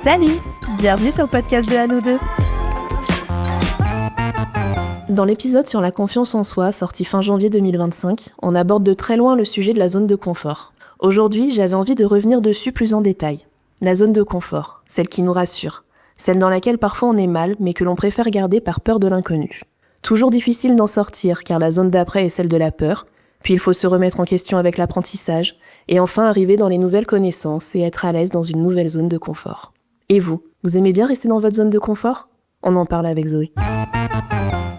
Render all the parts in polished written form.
Salut! Bienvenue sur le podcast de À nous deux. Dans l'épisode sur la confiance en soi, sorti fin janvier 2025, on aborde de très loin le sujet de la zone de confort. Aujourd'hui, j'avais envie de revenir dessus plus en détail. La zone de confort, celle qui nous rassure, celle dans laquelle parfois on est mal, mais que l'on préfère garder par peur de l'inconnu. Toujours difficile d'en sortir, car la zone d'après est celle de la peur, puis il faut se remettre en question avec l'apprentissage, et enfin arriver dans les nouvelles connaissances et être à l'aise dans une nouvelle zone de confort. Et vous aimez bien rester dans votre zone de confort ? On en parle avec Zoé.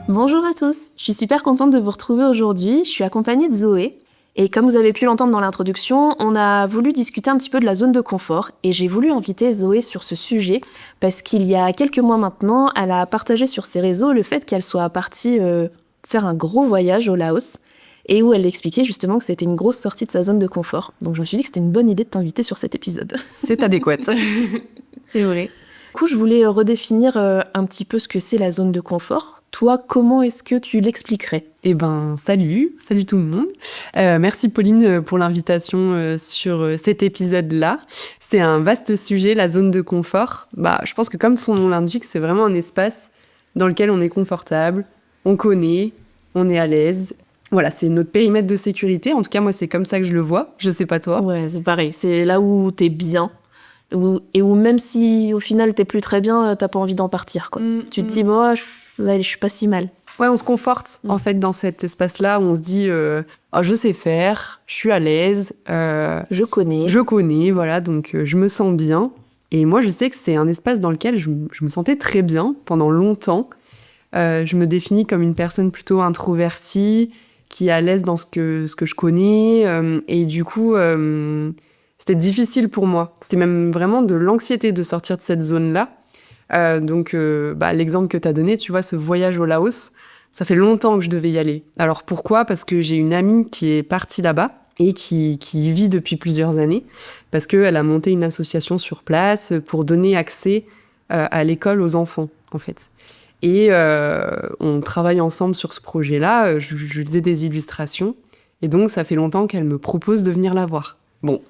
Bonjour à tous, je suis super contente de vous retrouver aujourd'hui, je suis accompagnée de Zoé, et comme vous avez pu l'entendre dans l'introduction, on a voulu discuter un petit peu de la zone de confort, et j'ai voulu inviter Zoé sur ce sujet, parce qu'il y a quelques mois maintenant, elle a partagé sur ses réseaux le fait qu'elle soit partie faire un gros voyage au Laos, et où elle expliquait justement que c'était une grosse sortie de sa zone de confort. Donc je me suis dit que c'était une bonne idée de t'inviter sur cet épisode. C'est adéquat. C'est vrai. Du coup, je voulais redéfinir un petit peu ce que c'est la zone de confort. Toi, comment est-ce que tu l'expliquerais ? Eh ben, salut tout le monde. Merci Pauline pour l'invitation sur cet épisode-là. C'est un vaste sujet, la zone de confort. Je pense que comme son nom l'indique, c'est vraiment un espace dans lequel on est confortable, on connaît, on est à l'aise. Voilà, c'est notre périmètre de sécurité. En tout cas, moi, c'est comme ça que je le vois. Je sais pas toi. Ouais, c'est pareil. C'est là où t'es bien. Et où même si au final t'es plus très bien, t'as pas envie d'en partir, quoi. Tu te dis, je suis pas si mal. Ouais, on se conforte en fait dans cet espace-là où on se dit je sais faire, je suis à l'aise, je connais, voilà, donc je me sens bien. Et moi, je sais que c'est un espace dans lequel je me sentais très bien pendant longtemps. Je me définis comme une personne plutôt introvertie, qui est à l'aise dans ce que je connais, et du coup, c'était difficile pour moi. C'était même vraiment de l'anxiété de sortir de cette zone-là. Donc, l'exemple que t'as donné, tu vois, ce voyage au Laos, ça fait longtemps que je devais y aller. Alors pourquoi ? Parce que j'ai une amie qui est partie là-bas et qui y vit depuis plusieurs années, parce qu'elle a monté une association sur place pour donner accès à l'école aux enfants, en fait. Et on travaille ensemble sur ce projet-là, je faisais des illustrations, et donc ça fait longtemps qu'elle me propose de venir la voir. Bon,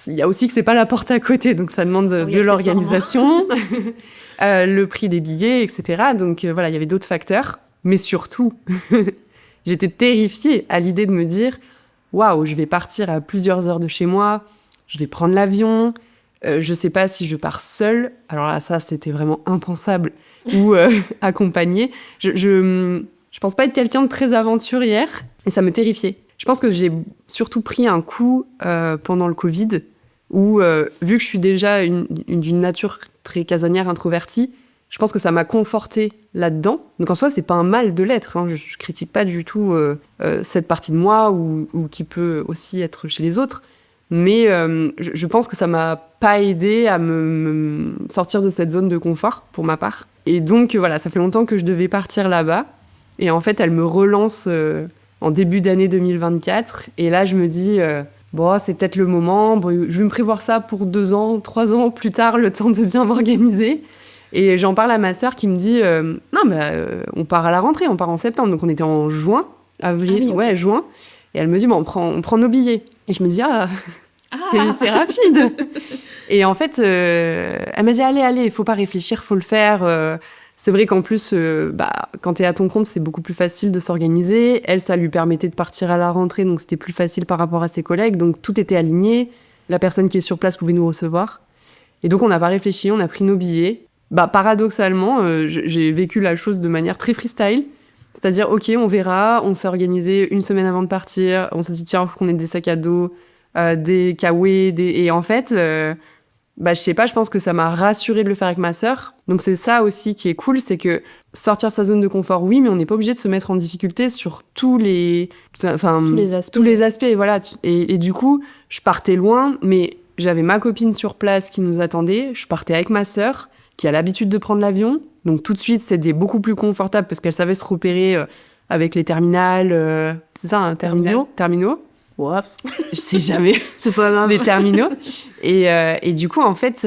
il y a aussi que c'est pas la porte à côté, donc ça demande de l'organisation, le prix des billets, etc. Donc voilà, il y avait d'autres facteurs, mais surtout, j'étais terrifiée à l'idée de me dire « Waouh, je vais partir à plusieurs heures de chez moi, je vais prendre l'avion, je sais pas si je pars seule. » Alors là, ça, c'était vraiment impensable. Ou accompagnée. Je pense pas être quelqu'un de très aventurière, et ça me terrifiait. Je pense que j'ai surtout pris un coup pendant le Covid, où vu que je suis déjà d'une nature très casanière, introvertie, je pense que ça m'a confortée là-dedans. Donc en soi, c'est pas un mal de l'être, hein. Je critique pas du tout cette partie de moi, ou qui peut aussi être chez les autres. Mais je pense que ça m'a pas aidé à me sortir de cette zone de confort, pour ma part. Et donc, voilà, ça fait longtemps que je devais partir là-bas. Et en fait, elle me relance en début d'année 2024. Et là, je me dis, c'est peut-être le moment. Bon, je vais me prévoir ça pour 2 ans, 3 ans plus tard, le temps de bien m'organiser. Et j'en parle à ma sœur qui me dit, on part à la rentrée, on part en septembre. Donc, on était en juin, avril, juin. Et elle me dit, on prend nos billets. Et je me dis, c'est rapide. Et en fait, elle m'a dit, allez, faut pas réfléchir, faut le faire. C'est vrai qu'en plus, quand t'es à ton compte, c'est beaucoup plus facile de s'organiser. Elle, ça lui permettait de partir à la rentrée, donc c'était plus facile par rapport à ses collègues. Donc tout était aligné. La personne qui est sur place pouvait nous recevoir. Et donc on n'a pas réfléchi, on a pris nos billets. Paradoxalement, j'ai vécu la chose de manière très freestyle. C'est-à-dire, ok, on verra, on s'est organisé 1 semaine avant de partir, on s'est dit, tiens, faut qu'on ait des sacs à dos, des kawaii, et en fait, je sais pas, je pense que ça m'a rassurée de le faire avec ma sœur. Donc c'est ça aussi qui est cool, c'est que sortir de sa zone de confort, oui, mais on n'est pas obligé de se mettre en difficulté sur tous les aspects, voilà. Et du coup, je partais loin, mais j'avais ma copine sur place qui nous attendait, je partais avec ma sœur, qui a l'habitude de prendre l'avion, donc tout de suite, c'était beaucoup plus confortable parce qu'elle savait se repérer avec les terminales, c'est ça, un terminaux. Ouais. Je sais jamais. C'est pas grave. Les terminaux. Et du coup, en fait,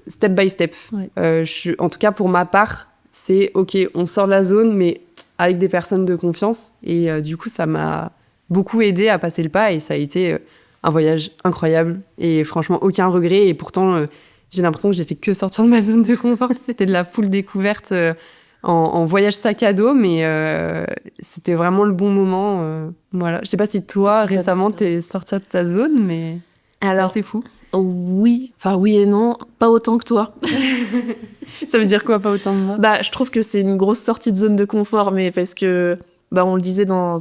step by step. Ouais. En tout cas, pour ma part, c'est OK, on sort de la zone, mais avec des personnes de confiance. Et du coup, ça m'a beaucoup aidé à passer le pas. Et ça a été un voyage incroyable. Et franchement, aucun regret. Et pourtant, j'ai l'impression que j'ai fait que sortir de ma zone de confort. C'était de la full découverte en voyage sac à dos, mais c'était vraiment le bon moment. Voilà. Je sais pas si toi, récemment, t'es sortie de ta zone, mais Alors, c'est fou. Oui, enfin oui et non, pas autant que toi. Ça veut dire quoi, pas autant de moi? Bah, je trouve que c'est une grosse sortie de zone de confort, mais parce que, bah, on le disait dans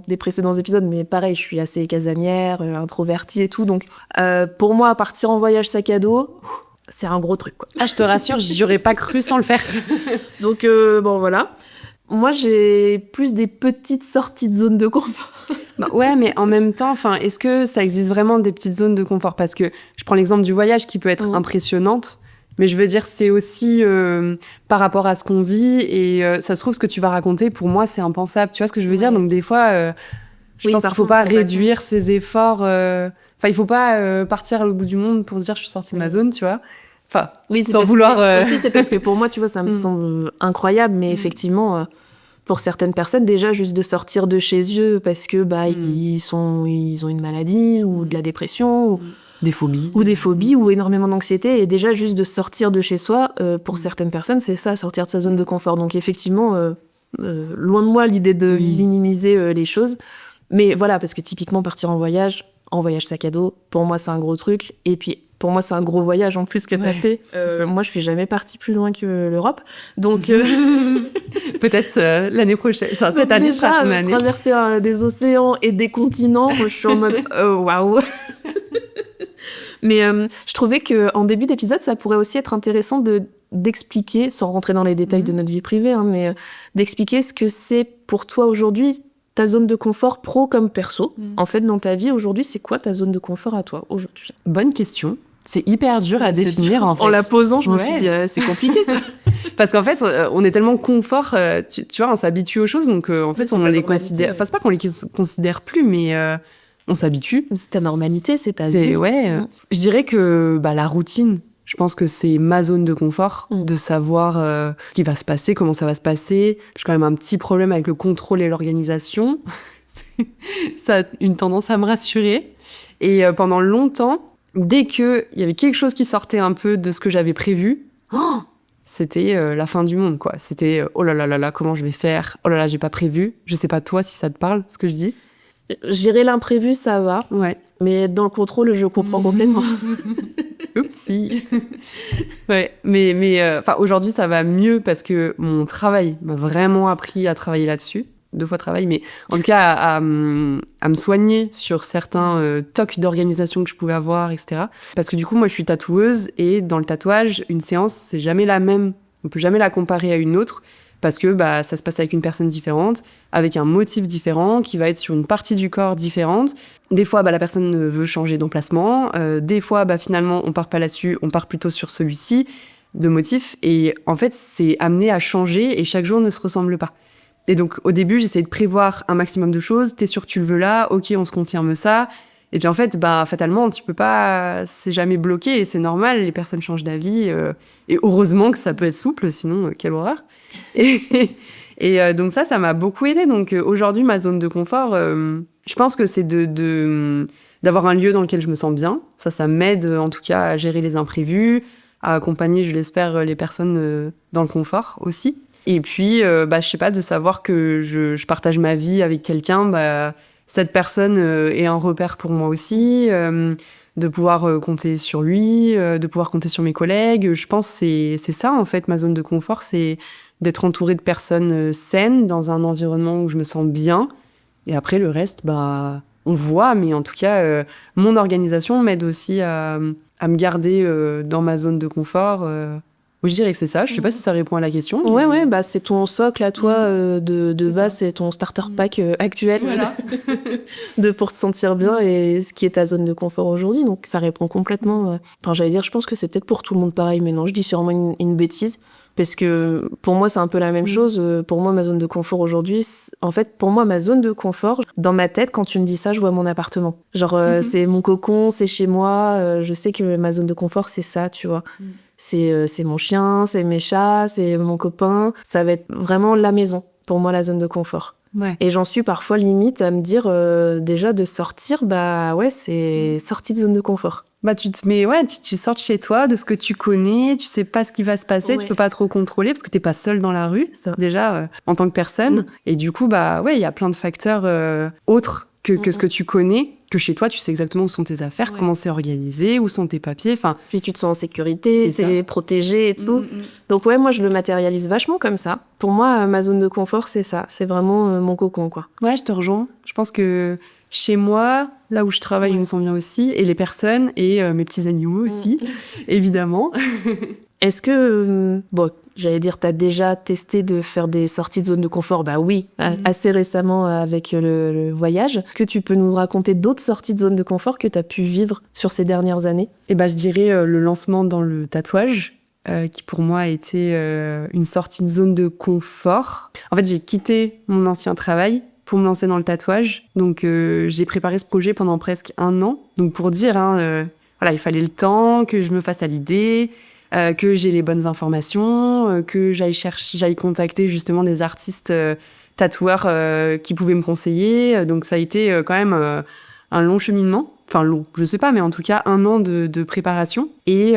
des précédents épisodes, mais pareil, je suis assez casanière, introvertie et tout, donc pour moi, partir en voyage sac à dos, c'est un gros truc, quoi. Ah, je te rassure, j'y aurais pas cru sans le faire. Donc bon, voilà. Moi, j'ai plus des petites sorties de zone de confort. Bah ouais, mais en même temps, enfin, est-ce que ça existe vraiment des petites zones de confort? Parce que je prends l'exemple du voyage qui peut être impressionnante, mais je veux dire, c'est aussi par rapport à ce qu'on vit et ça se trouve, ce que tu vas raconter, pour moi, c'est impensable. Tu vois ce que je veux dire? Donc des fois, je pense qu'il faut pas réduire ses efforts. Enfin, il faut pas partir à l'autre bout du monde pour se dire je suis sortie de ma zone, tu vois. Enfin, oui, sans vouloir. Aussi, c'est parce que pour moi, tu vois, ça me semble incroyable, mais effectivement, pour certaines personnes, déjà juste de sortir de chez eux parce que bah ils ont une maladie ou de la dépression ou des phobies ou énormément d'anxiété, et déjà juste de sortir de chez soi, pour certaines personnes, c'est ça, sortir de sa zone de confort. Donc effectivement, loin de moi l'idée de minimiser les choses, mais voilà, parce que typiquement partir en voyage sac à dos, pour moi c'est un gros truc, et puis pour moi, c'est un gros voyage en plus que t'as fait. Moi, je suis jamais partie plus loin que l'Europe. Donc, peut-être l'année prochaine. Enfin, cette année sera ton année. Traverser des océans et des continents, moi, je suis en mode waouh. Mais je trouvais qu'en début d'épisode, ça pourrait aussi être intéressant d'expliquer, sans rentrer dans les détails de notre vie privée, hein, mais d'expliquer ce que c'est pour toi aujourd'hui ta zone de confort pro comme perso. En fait, dans ta vie aujourd'hui, c'est quoi ta zone de confort à toi aujourd'hui? Bonne question. C'est hyper dur à définir, en fait. En la posant, je me suis dit, c'est compliqué, ça. Parce qu'en fait, on est tellement confort, tu vois, on s'habitue aux choses, donc en fait, on les considère... Enfin, c'est pas qu'on les considère plus, mais on s'habitue. C'est ta normalité, c'est ta vie. Ouais. Je dirais que la routine, je pense que c'est ma zone de confort, de savoir ce qui va se passer, comment ça va se passer. J'ai quand même un petit problème avec le contrôle et l'organisation. Ça a une tendance à me rassurer. Et pendant longtemps, dès qu'il y avait quelque chose qui sortait un peu de ce que j'avais prévu, c'était la fin du monde, quoi. C'était oh là là là là, comment je vais faire? Oh là là, j'ai pas prévu. Je sais pas toi si ça te parle, ce que je dis. Gérer l'imprévu, ça va. Ouais. Mais dans le contrôle, je comprends complètement. Oupsie. Ouais. Mais aujourd'hui, ça va mieux parce que mon travail m'a vraiment appris à travailler là-dessus. 2 fois travail, mais en tout cas à me soigner sur certains tocs d'organisation que je pouvais avoir, etc. Parce que du coup, moi, je suis tatoueuse et dans le tatouage, une séance, c'est jamais la même. On peut jamais la comparer à une autre parce que ça se passe avec une personne différente, avec un motif différent, qui va être sur une partie du corps différente. Des fois, la personne veut changer d'emplacement. Des fois, finalement, on part pas là-dessus, on part plutôt sur celui-ci de motif. Et en fait, c'est amené à changer et chaque jour ne se ressemble pas. Et donc, au début, j'essayais de prévoir un maximum de choses. T'es sûr que tu le veux là? Ok, on se confirme ça. Et puis, en fait, fatalement, tu peux pas... C'est jamais bloqué et c'est normal. Les personnes changent d'avis. Et heureusement que ça peut être souple, sinon, quelle horreur. Et donc ça m'a beaucoup aidée. Donc, aujourd'hui, ma zone de confort, je pense que c'est d'avoir un lieu dans lequel je me sens bien. Ça m'aide, en tout cas, à gérer les imprévus, à accompagner, je l'espère, les personnes dans le confort aussi. Et puis, je sais pas, de savoir que je partage ma vie avec quelqu'un, cette personne est un repère pour moi aussi, de pouvoir compter sur lui, de pouvoir compter sur mes collègues. Je pense que c'est ça, en fait, ma zone de confort, c'est d'être entourée de personnes saines, dans un environnement où je me sens bien. Et après, le reste, on voit, mais en tout cas, mon organisation m'aide aussi à me garder dans ma zone de confort. Je dirais que c'est ça. Je sais pas si ça répond à la question. Ouais, c'est ton socle à toi de base, c'est ton starter pack actuel, voilà. Pour te sentir bien et ce qui est ta zone de confort aujourd'hui. Donc ça répond complètement. Enfin, j'allais dire, je pense que c'est peut-être pour tout le monde pareil, mais non, je dis sûrement une bêtise. Parce que pour moi, c'est un peu la même chose. Pour moi, ma zone de confort aujourd'hui, en fait, pour moi, ma zone de confort, dans ma tête, quand tu me dis ça, je vois mon appartement. Genre, c'est mon cocon, c'est chez moi. Je sais que ma zone de confort, c'est ça, tu vois. C'est mon chien, c'est mes chats, c'est mon copain. Ça va être vraiment la maison, pour moi, la zone de confort. Ouais. Et j'en suis parfois limite à me dire, déjà, de sortir, c'est sortie de zone de confort. tu sors de chez toi, de ce que tu connais, tu sais pas ce qui va se passer, tu peux pas trop contrôler parce que t'es pas seul dans la rue, déjà, en tant que personne. Et du coup, il y a plein de facteurs autres que ce que tu connais, que chez toi, tu sais exactement où sont tes affaires, comment c'est organisé, où sont tes papiers, enfin... Puis tu te sens en sécurité, t'es protégé et tout. Donc moi, je le matérialise vachement comme ça. Pour moi, ma zone de confort, c'est ça. C'est vraiment mon cocon, quoi. Ouais, je te rejoins. Je pense que chez moi, là où je travaille, je me sens bien aussi, et les personnes, et mes petits animaux aussi, évidemment. Est-ce que... j'allais dire, t'as déjà testé de faire des sorties de zone de confort? Bah oui, assez récemment avec le voyage. Est-ce que tu peux nous raconter d'autres sorties de zone de confort que t'as pu vivre sur ces dernières années? Je dirais le lancement dans le tatouage, qui pour moi a été une sortie de zone de confort. En fait, j'ai quitté mon ancien travail pour me lancer dans le tatouage. Donc, j'ai préparé ce projet pendant presque 1 an. Donc, pour dire, il fallait le temps, que je me fasse à l'idée... que j'ai les bonnes informations, que j'aille contacter justement des artistes tatoueurs qui pouvaient me conseiller. Donc ça a été quand même un long cheminement. Enfin long, je sais pas, mais en tout cas 1 an de préparation. Et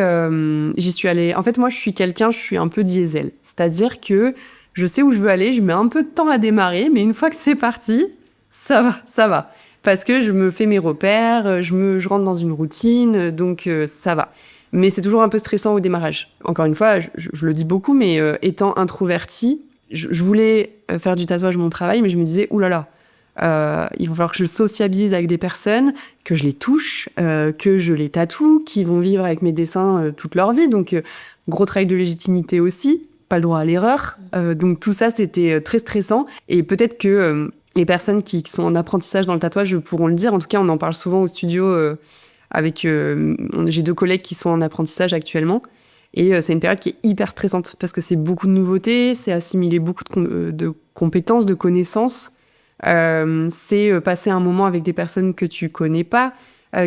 j'y suis allée... En fait, moi, je suis un peu diesel. C'est-à-dire que je sais où je veux aller, je mets un peu de temps à démarrer, mais une fois que c'est parti, ça va. Parce que je me fais mes repères, je rentre dans une routine, donc ça va. Mais c'est toujours un peu stressant au démarrage. Encore une fois, je le dis beaucoup, mais étant introvertie, je voulais faire du tatouage mon travail, mais je me disais, oulala, il va falloir que je sociabilise avec des personnes, que je les touche, que je les tatoue, qui vont vivre avec mes dessins toute leur vie. Donc, gros travail de légitimité aussi, pas le droit à l'erreur. Donc tout ça, c'était très stressant. Et peut-être que les personnes qui sont en apprentissage dans le tatouage pourront le dire. En tout cas, on en parle souvent au studio j'ai 2 collègues qui sont en apprentissage actuellement. Et c'est une période qui est hyper stressante parce que c'est beaucoup de nouveautés, c'est assimiler beaucoup de compétences, de connaissances. C'est passer un moment avec des personnes que tu connais pas,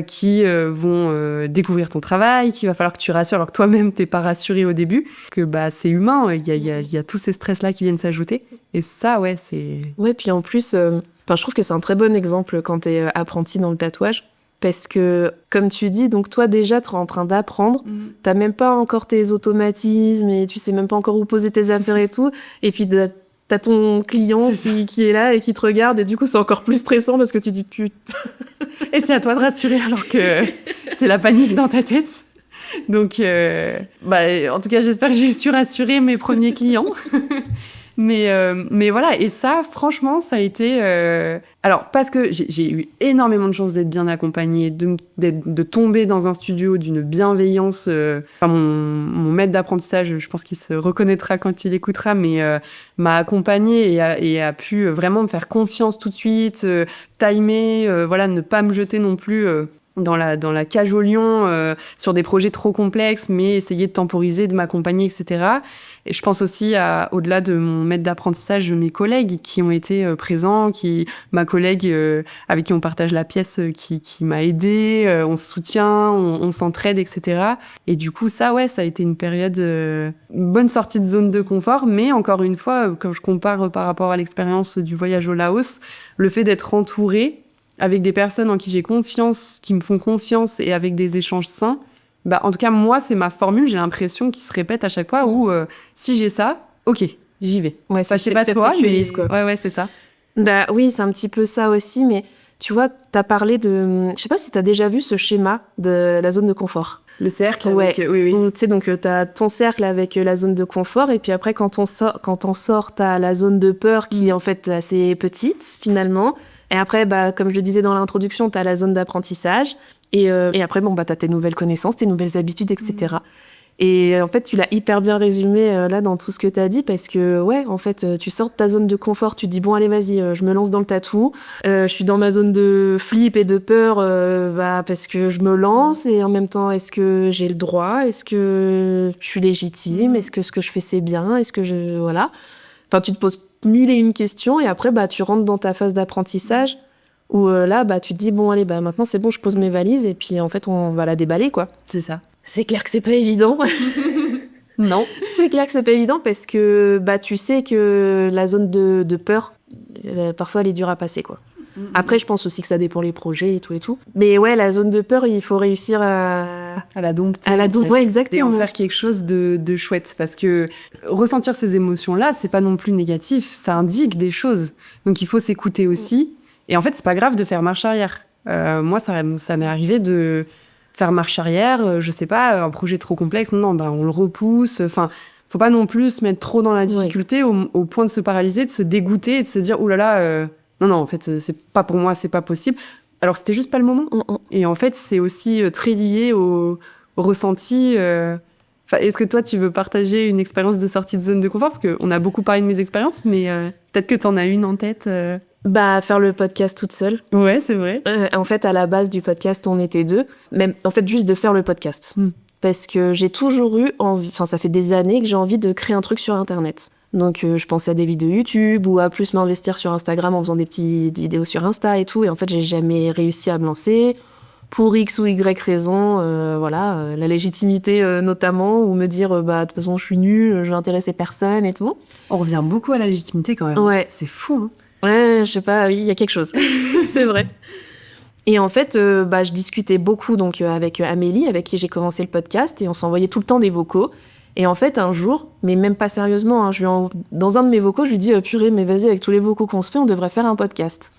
qui vont découvrir ton travail, qu'il va falloir que tu rassures alors que toi-même t'es pas rassuré au début, que c'est humain, il y a tous ces stress-là qui viennent s'ajouter. Et ça, c'est... Ouais, puis en plus, je trouve que c'est un très bon exemple quand t'es apprenti dans le tatouage. Parce que, comme tu dis, donc toi déjà, t'es en train d'apprendre, t'as même pas encore tes automatismes et tu sais même pas encore où poser tes affaires et tout. Et puis t'as ton client qui est là et qui te regarde et du coup c'est encore plus stressant parce que tu dis putain. Et c'est à toi de rassurer alors que c'est la panique dans ta tête. Donc, en tout cas, j'espère que j'ai su rassurer mes premiers clients. Mais voilà, et ça, franchement, ça a été... Alors, parce que j'ai eu énormément de chance d'être bien accompagnée, de tomber dans un studio d'une bienveillance... mon maître d'apprentissage, je pense qu'il se reconnaîtra quand il écoutera, mais m'a accompagnée et a pu vraiment me faire confiance tout de suite, timer, ne pas me jeter non plus... dans la cage au lion, sur des projets trop complexes, mais essayer de temporiser, de m'accompagner, etc. Et je pense aussi au-delà de mon maître d'apprentissage, mes collègues qui ont été présents, ma collègue avec qui on partage la pièce, qui m'a aidée, on se soutient, on s'entraide, etc. Et du coup, ça a été une période, une bonne sortie de zone de confort, mais encore une fois, quand je compare par rapport à l'expérience du voyage au Laos, le fait d'être entourée avec des personnes en qui j'ai confiance, qui me font confiance et avec des échanges sains, en tout cas, moi, c'est ma formule, j'ai l'impression qui se répète à chaque fois où si j'ai ça, ok, j'y vais. Ouais, je sais pas toi, mais... quoi. Ouais, c'est ça. Oui, c'est un petit peu ça aussi, mais tu vois, t'as parlé de... Je sais pas si t'as déjà vu ce schéma de la zone de confort. Le cercle avec... Oui. Tu sais, donc t'as ton cercle avec la zone de confort, et puis après, quand on sort, t'as la zone de peur qui est en fait assez petite, finalement. Et après, comme je le disais dans l'introduction, t'as la zone d'apprentissage. Et après, t'as tes nouvelles connaissances, tes nouvelles habitudes, etc. Et en fait, tu l'as hyper bien résumé là dans tout ce que t'as dit, parce que, en fait, tu sors de ta zone de confort, tu te dis, bon, allez, vas-y, je me lance dans le tatou. Je suis dans ma zone de flip et de peur parce que je me lance, et en même temps, est-ce que j'ai le droit? Est-ce que je suis légitime? Est-ce que ce que je fais, c'est bien? Est-ce que Voilà. Enfin, tu te poses 1001 questions, et après, tu rentres dans ta phase d'apprentissage, où là, tu te dis, bon, allez, maintenant, c'est bon, je pose mes valises, et puis, en fait, on va la déballer, quoi. C'est ça. C'est clair que c'est pas évident. Non. C'est clair que c'est pas évident, parce que, tu sais que la zone de peur, parfois, elle est dure à passer, quoi. Après, je pense aussi que ça dépend les projets et tout. Mais ouais, la zone de peur, il faut réussir à la dompter. Ouais, exactement. Et en faire quelque chose de chouette. Parce que ressentir ces émotions-là, c'est pas non plus négatif. Ça indique des choses. Donc, il faut s'écouter aussi. Et en fait, c'est pas grave de faire marche arrière. Moi, ça m'est arrivé de faire marche arrière. Je sais pas, un projet trop complexe. Non, on le repousse. Enfin, faut pas non plus se mettre trop dans la difficulté au point de se paralyser, de se dégoûter et de se dire, oulala, non, en fait, c'est pas pour moi, c'est pas possible. Alors, c'était juste pas le moment. Et en fait, c'est aussi très lié au ressenti. Est-ce que toi, tu veux partager une expérience de sortie de zone de confort? Parce qu'on a beaucoup parlé de mes expériences, mais peut-être que t'en as une en tête. Faire le podcast toute seule. Ouais, c'est vrai. En fait, à la base du podcast, on était 2. Même, en fait, juste de faire le podcast. Parce que j'ai toujours eu envie, ça fait des années que j'ai envie de créer un truc sur Internet. Donc, je pensais à des vidéos YouTube ou à plus m'investir sur Instagram en faisant des petites vidéos sur Insta et tout. Et en fait, j'ai jamais réussi à me lancer. Pour X ou Y raison, la légitimité notamment, ou me dire, de toute façon, je suis nulle, je vais intéresser personne et tout. On revient beaucoup à la légitimité quand même. Ouais. C'est fou, hein. Ouais, je sais pas, oui, il y a quelque chose. C'est vrai. Et en fait, je discutais beaucoup donc avec Amélie, avec qui j'ai commencé le podcast, et on s'envoyait tout le temps des vocaux. Et en fait, un jour, mais même pas sérieusement, dans un de mes vocaux, je lui dis purée, mais vas-y, avec tous les vocaux qu'on se fait, on devrait faire un podcast.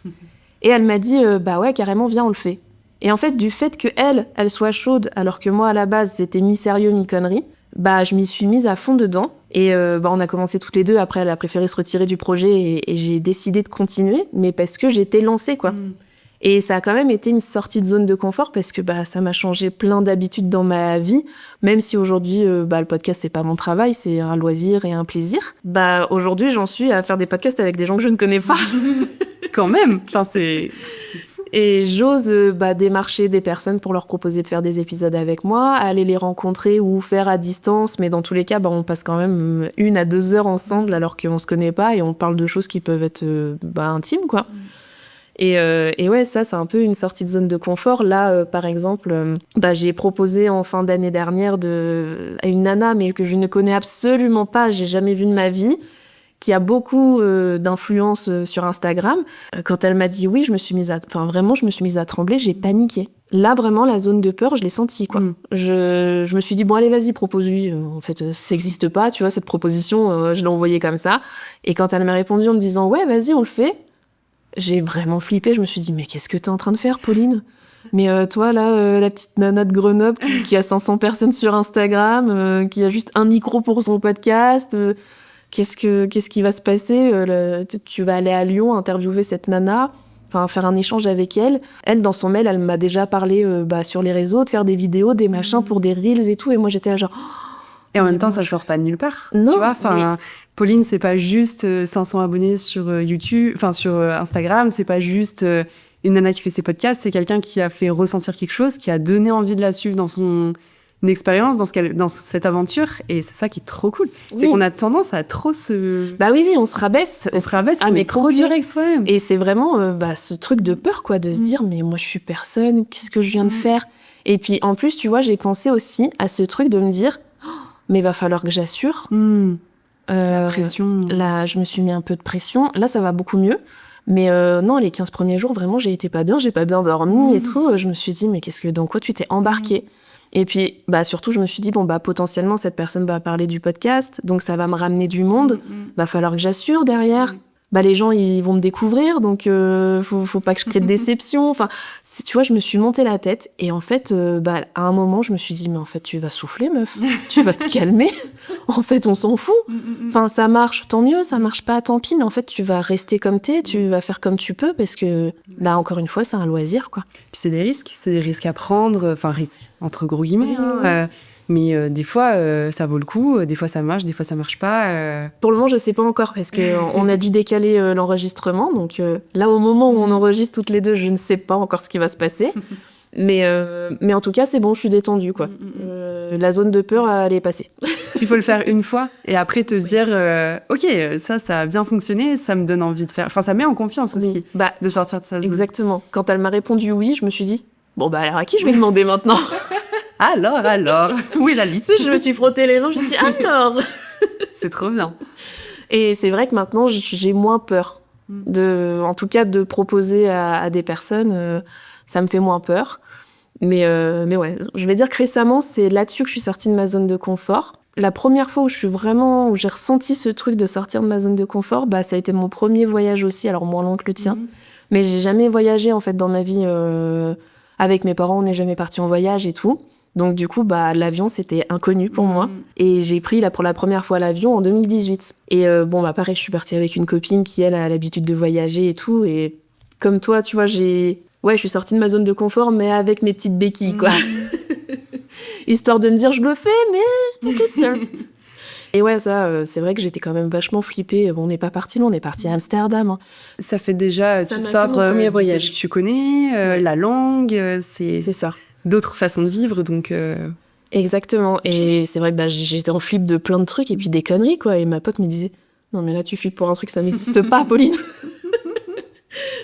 Et elle m'a dit ouais, carrément, viens, on le fait. Et en fait, du fait que elle soit chaude, alors que moi, à la base, c'était mi-sérieux, mi-connerie, je m'y suis mise à fond dedans. Et on a commencé toutes les deux. Après, elle a préféré se retirer du projet et j'ai décidé de continuer, mais parce que j'étais lancée, quoi. Et ça a quand même été une sortie de zone de confort parce que ça m'a changé plein d'habitudes dans ma vie. Même si aujourd'hui, le podcast, c'est pas mon travail, c'est un loisir et un plaisir. Aujourd'hui, j'en suis à faire des podcasts avec des gens que je ne connais pas. Quand même. Enfin, c'est... Et j'ose démarcher des personnes pour leur proposer de faire des épisodes avec moi, aller les rencontrer ou faire à distance. Mais dans tous les cas, on passe quand même 1 à 2 heures ensemble alors qu'on se connaît pas et on parle de choses qui peuvent être intimes, quoi. Et ouais, ça, c'est un peu une sortie de zone de confort. Là, par exemple, j'ai proposé en fin d'année dernière à une nana, mais que je ne connais absolument pas, j'ai jamais vue de ma vie, qui a beaucoup d'influence sur Instagram. Quand elle m'a dit oui, je me suis mise à trembler, j'ai paniqué. Là, vraiment, la zone de peur, je l'ai sentie, quoi. Je me suis dit, bon, allez, vas-y, propose-lui. En fait, ça n'existe pas, tu vois, cette proposition, je l'ai envoyée comme ça. Et quand elle m'a répondu en me disant, ouais, vas-y, on le fait, j'ai vraiment flippé. Je me suis dit, mais qu'est-ce que t'es en train de faire, Pauline ? Mais toi, là, la petite nana de Grenoble qui a 500 personnes sur Instagram, qui a juste un micro pour son podcast... Qu'est-ce qui va se passer ? Tu vas aller à Lyon interviewer cette nana, faire un échange avec elle. Elle, dans son mail, elle m'a déjà parlé sur les réseaux, de faire des vidéos, des machins pour des reels et tout. Et moi, j'étais là genre... Et en même temps, ça sort pas nulle part. Non, tu vois, Pauline, c'est pas juste 500 abonnés sur YouTube, sur Instagram, c'est pas juste une nana qui fait ses podcasts, c'est quelqu'un qui a fait ressentir quelque chose, qui a donné envie de la suivre dans son... une expérience dans cette aventure, et c'est ça qui est trop cool. Oui. C'est qu'on a tendance à trop se... oui, on se rabaisse. Mais trop dur avec soi-même. Et c'est vraiment ce truc de peur, quoi, de se dire, mais moi, je suis personne, qu'est-ce que je viens de faire ? Et puis, en plus, tu vois, j'ai pensé aussi à ce truc de me dire, mais va falloir que j'assure. La pression. Là, je me suis mis un peu de pression. Là, ça va beaucoup mieux. Mais non, les 15 premiers jours, vraiment, j'ai pas bien dormi et tout. Je me suis dit, mais dans quoi tu t'es embarquée ? Et puis, surtout, je me suis dit, potentiellement, cette personne va parler du podcast, donc ça va me ramener du monde. Va falloir que j'assure derrière. Les gens, ils vont me découvrir, donc faut pas que je crée de déception. Tu vois, je me suis monté la tête. Et en fait, à un moment, je me suis dit, mais en fait, tu vas souffler, meuf. Tu vas te calmer. En fait, on s'en fout. Ça marche, tant mieux. Ça marche pas, tant pis. Mais en fait, tu vas rester comme t'es. Tu vas faire comme tu peux, parce que, là, encore une fois, c'est un loisir, quoi. Puis c'est des risques à prendre. Risques, entre gros guillemets, mais des fois, ça vaut le coup. Des fois, ça marche. Des fois, ça marche pas. Pour le moment, je sais pas encore parce qu'on a dû décaler l'enregistrement. Donc là, au moment où on enregistre toutes les deux, je ne sais pas encore ce qui va se passer. Mais en tout cas, c'est bon, je suis détendue, quoi. La zone de peur, elle est passée. Il faut le faire une fois et après te dire ok, ça a bien fonctionné, ça me donne envie de faire. Ça met en confiance aussi de sortir de sa zone. Exactement. Quand elle m'a répondu oui, je me suis dit alors à qui je vais demander maintenant ? Alors, où est la liste ? Je me suis frotté les mains, je me suis dit alors. C'est trop bien. Et c'est vrai que maintenant, j'ai moins peur En tout cas, de proposer à des personnes, ça me fait moins peur. Mais ouais, je vais dire que récemment, c'est là-dessus que je suis sortie de ma zone de confort. La première fois où j'ai ressenti ce truc de sortir de ma zone de confort, ça a été mon premier voyage aussi, alors moins long que le tien. Mais j'ai jamais voyagé, en fait, dans ma vie. Avec mes parents, on n'est jamais partis en voyage et tout. Donc, du coup, l'avion, c'était inconnu pour moi. Et j'ai pris, pour la première fois l'avion en 2018. Et pareil, je suis partie avec une copine qui, elle, a l'habitude de voyager et tout. Et comme toi, tu vois, je suis sortie de ma zone de confort, mais avec mes petites béquilles, quoi. Histoire de me dire, je le fais, mais toute seule. Et ouais, ça, c'est vrai que j'étais quand même vachement flippée. Bon, on n'est pas parti loin, on est parti à Amsterdam. Ça fait déjà, tu sors premier voyage. Tu connais la langue, C'est ça. D'autres façons de vivre, donc... Exactement. Et c'est vrai que j'étais en flip de plein de trucs et puis des conneries, quoi. Et ma pote me disait, non, mais là, tu flippes pour un truc, ça n'existe pas, Pauline.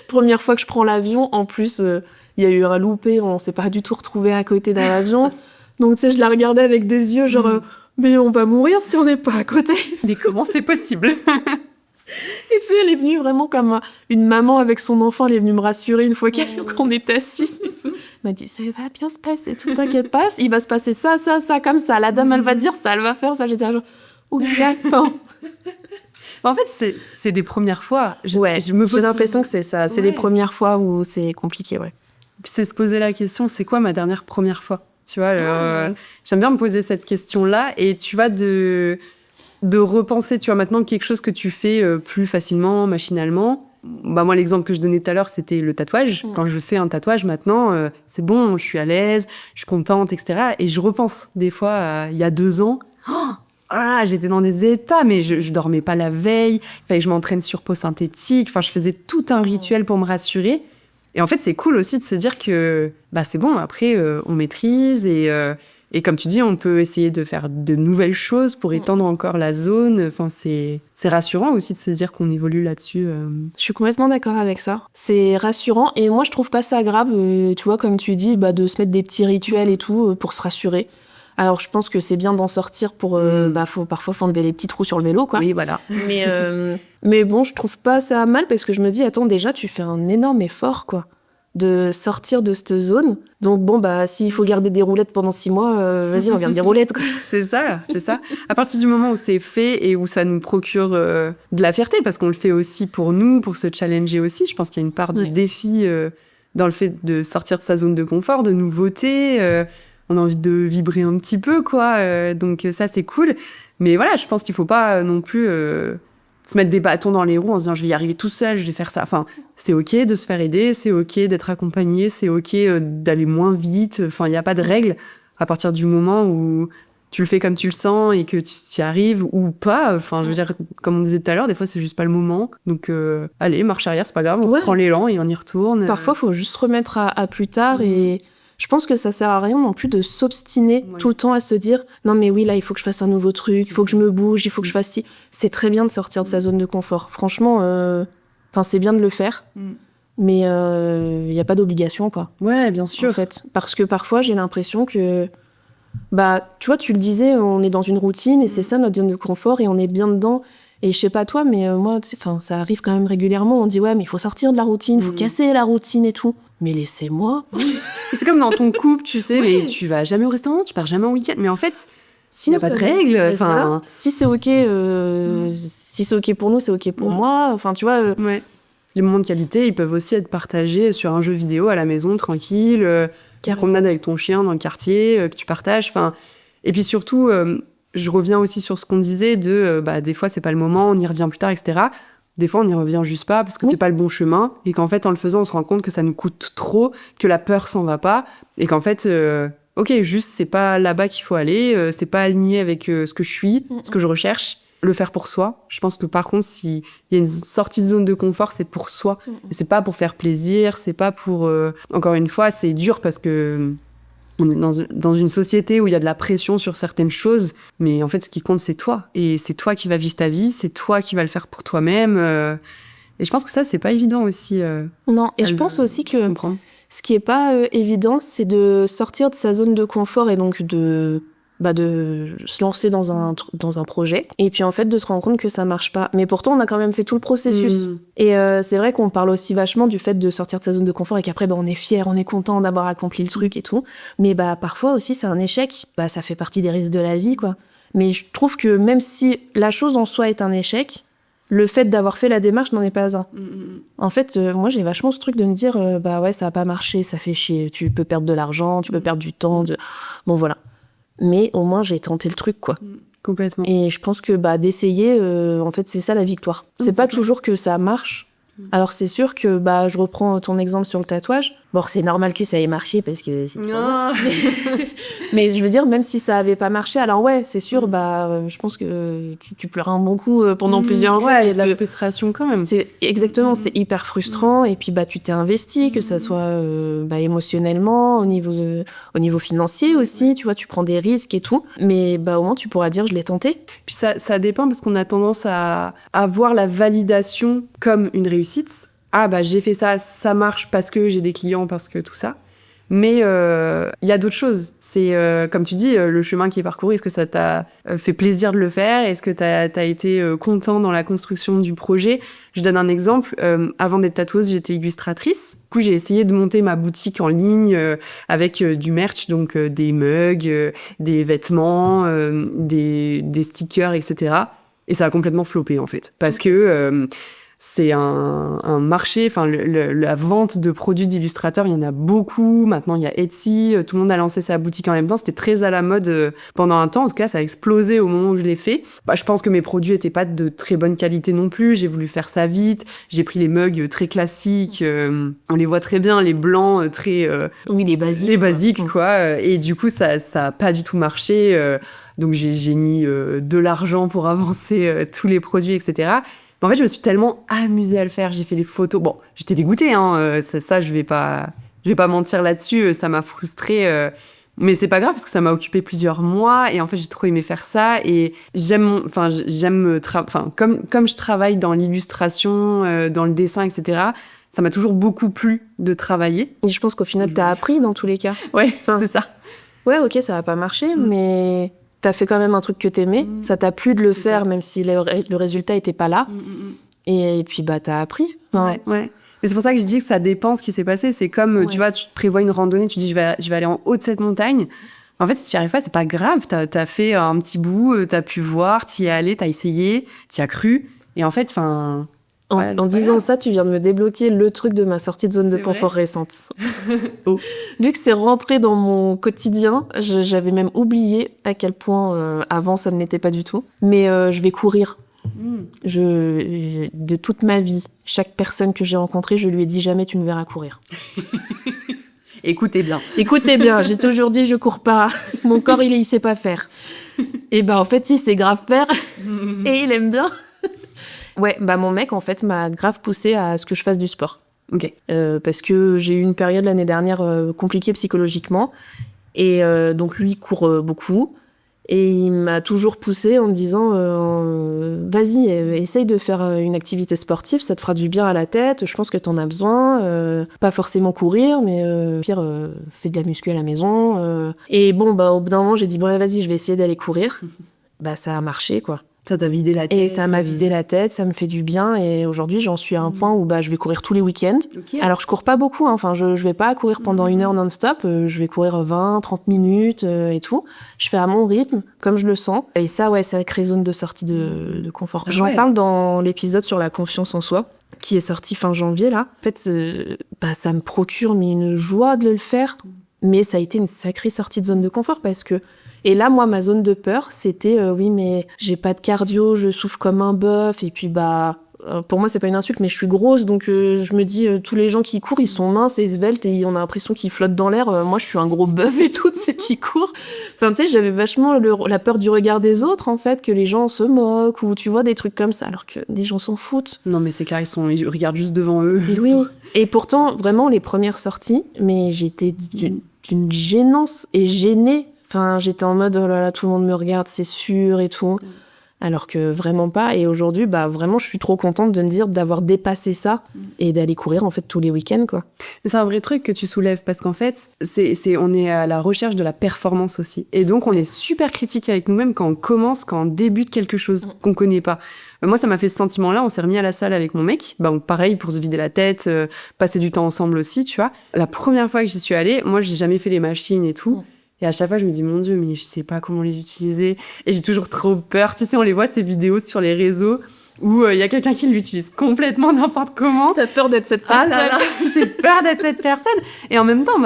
Première fois que je prends l'avion, en plus, il y a eu un loupé, on s'est pas du tout retrouvés à côté d'un avion. Donc, tu sais, je la regardais avec des yeux genre... mais on va mourir si on n'est pas à côté. Mais comment c'est possible? Et tu sais, elle est venue vraiment comme une maman avec son enfant. Elle est venue me rassurer une fois qu'on était assis et tout. Elle m'a dit, ça va bien se passer, tout t'inquiète pas. Il va se passer ça, comme ça. La dame, elle va dire ça, elle va faire ça. J'ai dit, oui, d'accord. En fait, c'est des premières fois. J'ai l'impression que c'est ça. C'est les premières fois où c'est compliqué, ouais. Puis c'est se poser la question, c'est quoi ma dernière première fois? Tu vois, j'aime bien me poser cette question-là. Et tu vas de repenser, tu vois, maintenant quelque chose que tu fais plus facilement, machinalement. Moi, l'exemple que je donnais tout à l'heure, c'était le tatouage. Quand je fais un tatouage, maintenant, c'est bon, je suis à l'aise, je suis contente, etc. Et je repense des fois, il y a 2 ans, j'étais dans des états, mais je dormais pas la veille, il fallait que je m'entraîne sur peau synthétique. Enfin, je faisais tout un rituel pour me rassurer. Et en fait, c'est cool aussi de se dire que c'est bon, après, on maîtrise et comme tu dis, on peut essayer de faire de nouvelles choses pour étendre encore la zone. Enfin, c'est rassurant aussi de se dire qu'on évolue là-dessus. Je suis complètement d'accord avec ça. C'est rassurant et moi, je trouve pas ça grave, tu vois, comme tu dis, de se mettre des petits rituels et tout pour se rassurer. Alors, je pense que c'est bien d'en sortir pour... parfois, faut enlever les petits trous sur le vélo, quoi. Oui, voilà. Mais bon, je trouve pas ça mal parce que je me dis, attends, déjà, tu fais un énorme effort, quoi, de sortir de cette zone. Donc bon, s'il faut garder des roulettes pendant 6 mois, vas-y, on garde des roulettes, quoi. C'est ça. À partir du moment où c'est fait et où ça nous procure de la fierté, parce qu'on le fait aussi pour nous, pour se challenger aussi. Je pense qu'il y a une part du défi dans le fait de sortir de sa zone de confort, de nouveauté. On a envie de vibrer un petit peu, quoi. Donc ça, c'est cool. Mais voilà, je pense qu'il faut pas non plus se mettre des bâtons dans les roues en se disant je vais y arriver tout seul, je vais faire ça. Enfin, c'est ok de se faire aider, c'est ok d'être accompagné, c'est ok d'aller moins vite. Enfin, il n'y a pas de règle à partir du moment où tu le fais comme tu le sens et que tu y arrives ou pas. Enfin, je veux dire, comme on disait tout à l'heure, des fois, c'est juste pas le moment. Donc, allez, marche arrière, c'est pas grave, on prend l'élan et on y retourne. Parfois, faut juste se remettre à plus tard et... Je pense que ça sert à rien non plus de s'obstiner tout le temps à se dire non mais oui là il faut que je fasse un nouveau truc, il faut que je me bouge, il faut que je fasse ci. C'est très bien de sortir de sa zone de confort. Franchement, c'est bien de le faire, mais il y a pas d'obligation quoi. Ouais, bien sûr. En fait, parce que parfois j'ai l'impression que tu vois, tu le disais, on est dans une routine et c'est ça notre zone de confort et on est bien dedans. Et je sais pas toi, mais moi, ça arrive quand même régulièrement. On dit ouais, mais il faut sortir de la routine, il faut casser la routine et tout. Mais laissez-moi. C'est comme dans ton couple, tu sais, mais tu vas jamais au restaurant, tu pars jamais en week-end. Mais en fait, s'il n'y a pas de règles, voilà. Si c'est ok, si c'est ok pour nous, c'est ok pour moi. Enfin, tu vois. Les moments de qualité, ils peuvent aussi être partagés sur un jeu vidéo à la maison, tranquille, promenade avec ton chien dans le quartier, que tu partages. Enfin, et puis surtout, je reviens aussi sur ce qu'on disait de, des fois c'est pas le moment, on y revient plus tard, etc. Des fois, on n'y revient juste pas parce que c'est pas le bon chemin et qu'en fait, en le faisant, on se rend compte que ça nous coûte trop, que la peur s'en va pas et qu'en fait, juste, c'est pas là-bas qu'il faut aller, c'est pas aligné avec ce que je suis, ce que je recherche. Le faire pour soi. Je pense que par contre, s'il y a une sortie de zone de confort, c'est pour soi. Et c'est pas pour faire plaisir, c'est pas pour... Encore une fois, c'est dur parce que on est dans une société où il y a de la pression sur certaines choses, mais en fait, ce qui compte, c'est toi. Et c'est toi qui vas vivre ta vie, c'est toi qui vas le faire pour toi-même. Et je pense que ça, c'est pas évident aussi. Non, et je pense aussi que ce qui est pas évident, c'est de sortir de sa zone de confort et donc de de se lancer dans un projet et puis en fait de se rendre compte que ça marche pas. Mais pourtant on a quand même fait tout le processus. Et c'est vrai qu'on parle aussi vachement du fait de sortir de sa zone de confort et qu'après on est fier, on est content d'avoir accompli le truc et tout. Mais parfois aussi c'est un échec. Ça fait partie des risques de la vie quoi. Mais je trouve que même si la chose en soi est un échec, le fait d'avoir fait la démarche n'en est pas un. En fait, moi, j'ai vachement ce truc de me dire, ouais, ça a pas marché, ça fait chier. Tu peux perdre de l'argent, tu peux perdre du temps. Bon, voilà. Mais au moins, j'ai tenté le truc, quoi. Complètement. Et je pense que d'essayer, en fait, c'est ça la victoire. C'est pas toujours que ça marche. Alors, c'est sûr que je reprends ton exemple sur le tatouage. Bon, c'est normal que ça ait marché parce que c'est trop bien. Mais je veux dire, même si ça avait pas marché, alors ouais, c'est sûr, je pense que tu pleurais un bon coup pendant plusieurs jours. Ouais, il y a de la frustration quand même. C'est c'est hyper frustrant. Et puis tu t'es investi, que ça soit émotionnellement, au niveau financier aussi. Tu vois, tu prends des risques et tout. Mais au moins tu pourras dire, je l'ai tenté. Puis ça dépend parce qu'on a tendance à voir la validation comme une réussite. J'ai fait ça, ça marche parce que j'ai des clients, parce que tout ça. Mais il y a d'autres choses. C'est, comme tu dis, le chemin qui est parcouru, est-ce que ça t'a fait plaisir de le faire? Est-ce que t'as été content dans la construction du projet? Je donne un exemple. Avant d'être tatoueuse, j'étais illustratrice. Du coup, j'ai essayé de monter ma boutique en ligne avec du merch, donc des mugs, des vêtements, des stickers, etc. Et ça a complètement floppé, en fait. Parce que... c'est un marché, enfin la vente de produits d'illustrateurs, il y en a beaucoup. Maintenant, il y a Etsy, tout le monde a lancé sa boutique en même temps. C'était très à la mode pendant un temps. En tout cas, ça a explosé au moment où je l'ai fait. Je pense que mes produits étaient pas de très bonne qualité non plus. J'ai voulu faire ça vite. J'ai pris les mugs très classiques. On les voit très bien, les blancs très... oui, les basiques. Les basiques, quoi. Et du coup, ça a pas du tout marché. Donc, j'ai mis de l'argent pour avancer tous les produits, etc. Mais en fait, je me suis tellement amusée à le faire. J'ai fait les photos. Bon, j'étais dégoûtée, hein. Ça, je vais pas mentir là-dessus. Ça m'a frustrée. Mais c'est pas grave parce que ça m'a occupé plusieurs mois. Et en fait, j'ai trop aimé faire ça. Et comme je travaille dans l'illustration, dans le dessin, etc., ça m'a toujours beaucoup plu de travailler. Et je pense qu'au final, t'as appris dans tous les cas. Ouais, c'est ça. Ouais, ok, ça va pas marcher, mais... T'as fait quand même un truc que t'aimais, ça t'a plu de le faire, même si le résultat était pas là. Et puis t'as appris. Ouais. Mais c'est pour ça que je dis que ça dépend ce qui s'est passé. C'est comme, tu vois, tu te prévois une randonnée, tu dis je vais aller en haut de cette montagne. En fait, si tu n'y arrives pas, c'est pas grave. T'as fait un petit bout, t'as pu voir, t'y es allé, t'as essayé, t'y as cru. Et en fait, en disant ça, tu viens de me débloquer le truc de ma sortie de zone de confort récente. Vu que c'est rentré dans mon quotidien, j'avais même oublié à quel point avant ça ne l'était pas du tout. Mais je vais courir. De toute ma vie, chaque personne que j'ai rencontrée, je lui ai dit jamais tu me verras courir. Écoutez bien, j'ai toujours dit je cours pas. Mon corps il sait pas faire. Et en fait il sait grave faire et il aime bien. Ouais, mon mec, en fait, m'a grave poussé à ce que je fasse du sport. Ok. Parce que j'ai eu une période l'année dernière compliquée psychologiquement. Et donc, lui, il court beaucoup. Et il m'a toujours poussé en me disant vas-y, essaye de faire une activité sportive, ça te fera du bien à la tête, je pense que t'en as besoin. Pas forcément courir, mais pire, fais de la muscu à la maison. Et bon, au bout d'un moment, j'ai dit bon, vas-y, je vais essayer d'aller courir. Ça a marché, quoi. Ça t'a vidé la tête. Et ça m'a vidé la tête, ça me fait du bien. Et aujourd'hui, j'en suis à un point où je vais courir tous les week-ends. Okay. Alors, je cours pas beaucoup. Hein. Enfin, je vais pas courir pendant 1 heure non-stop. Je vais courir 20, 30 minutes et tout. Je fais à mon rythme, comme je le sens. Et ça, ouais, ça crée zone de sortie de confort. J'en parle dans l'épisode sur la confiance en soi, qui est sorti fin janvier, là. En fait, ça me procure une joie de le faire. Mais ça a été une sacrée sortie de zone de confort parce que... Et là, moi, ma zone de peur, c'était oui, mais j'ai pas de cardio, je souffle comme un bœuf. Et puis, pour moi, c'est pas une insulte, mais je suis grosse. Donc, je me dis, tous les gens qui courent, ils sont minces et sveltes et on a l'impression qu'ils flottent dans l'air. Moi, je suis un gros bœuf et tout, c'est qui court. Enfin, tu sais, j'avais vachement la peur du regard des autres, en fait, que les gens se moquent ou tu vois, des trucs comme ça, alors que les gens s'en foutent. Non, mais c'est clair, ils regardent juste devant eux. Et oui. Et pourtant, vraiment, les premières sorties, mais j'étais d'une gênance et gênée. Enfin, j'étais en mode, oh là là, tout le monde me regarde, c'est sûr et tout. Alors que vraiment pas. Et aujourd'hui, vraiment, je suis trop contente de me dire d'avoir dépassé ça et d'aller courir, en fait, tous les week-ends, quoi. Mais c'est un vrai truc que tu soulèves parce qu'en fait, on est à la recherche de la performance aussi. Et donc, on est super critique avec nous-mêmes quand on débute quelque chose qu'on connaît pas. Moi, ça m'a fait ce sentiment-là. On s'est remis à la salle avec mon mec. Pareil, pour se vider la tête, passer du temps ensemble aussi, tu vois. La première fois que j'y suis allée, moi, j'ai jamais fait les machines et tout. Et à chaque fois, je me dis, mon Dieu, mais je sais pas comment les utiliser. Et j'ai toujours trop peur. Tu sais, on les voit, ces vidéos sur les réseaux où il y a quelqu'un qui l'utilise complètement n'importe comment. T'as peur d'être cette personne. Ah là là, j'ai peur d'être cette personne. Et en même temps,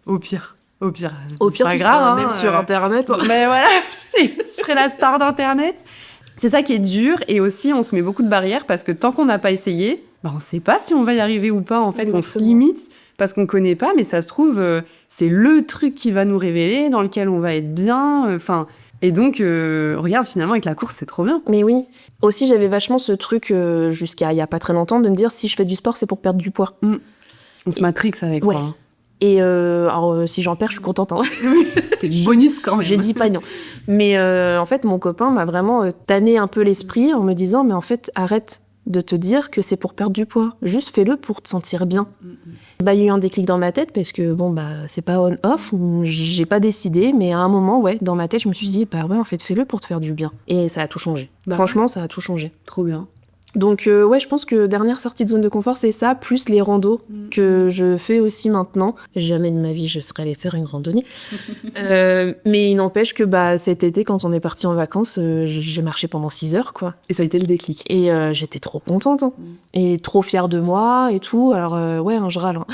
au pire, c'est pas grave. Même sur Internet. Mais voilà, je serai la star d'Internet. C'est ça qui est dur. Et aussi, on se met beaucoup de barrières parce que tant qu'on n'a pas essayé, on sait pas si on va y arriver ou pas. En fait, on se limite parce qu'on connaît pas, mais ça se trouve, c'est le truc qui va nous révéler, dans lequel on va être bien. Et donc, regarde, finalement, avec la course, c'est trop bien. Mais oui. Aussi, j'avais vachement ce truc, jusqu'à il y a pas très longtemps, de me dire, si je fais du sport, c'est pour perdre du poids. On se matrix avec ouais. quoi. Hein. Et alors, si j'en perds, je suis contente. Hein. C'est le bonus quand même. Je dis pas non. Mais en fait, mon copain m'a vraiment tanné un peu l'esprit en me disant, mais en fait, arrête de te dire que c'est pour perdre du poids. Juste fais-le pour te sentir bien. Il y a eu un déclic dans ma tête parce que, c'est pas on-off, j'ai pas décidé, mais à un moment, dans ma tête, je me suis dit, en fait, fais-le pour te faire du bien. Et ça a tout changé. Franchement, ça a tout changé. Trop bien. Donc, je pense que dernière sortie de zone de confort, c'est ça, plus les randos que je fais aussi maintenant. Jamais de ma vie, je serais allée faire une randonnée. Mais il n'empêche que cet été, quand on est parti en vacances, j'ai marché pendant 6 heures, quoi. Et ça a été le déclic. Et j'étais trop contente. Hein. Et trop fière de moi et tout. Alors, je râle. Hein.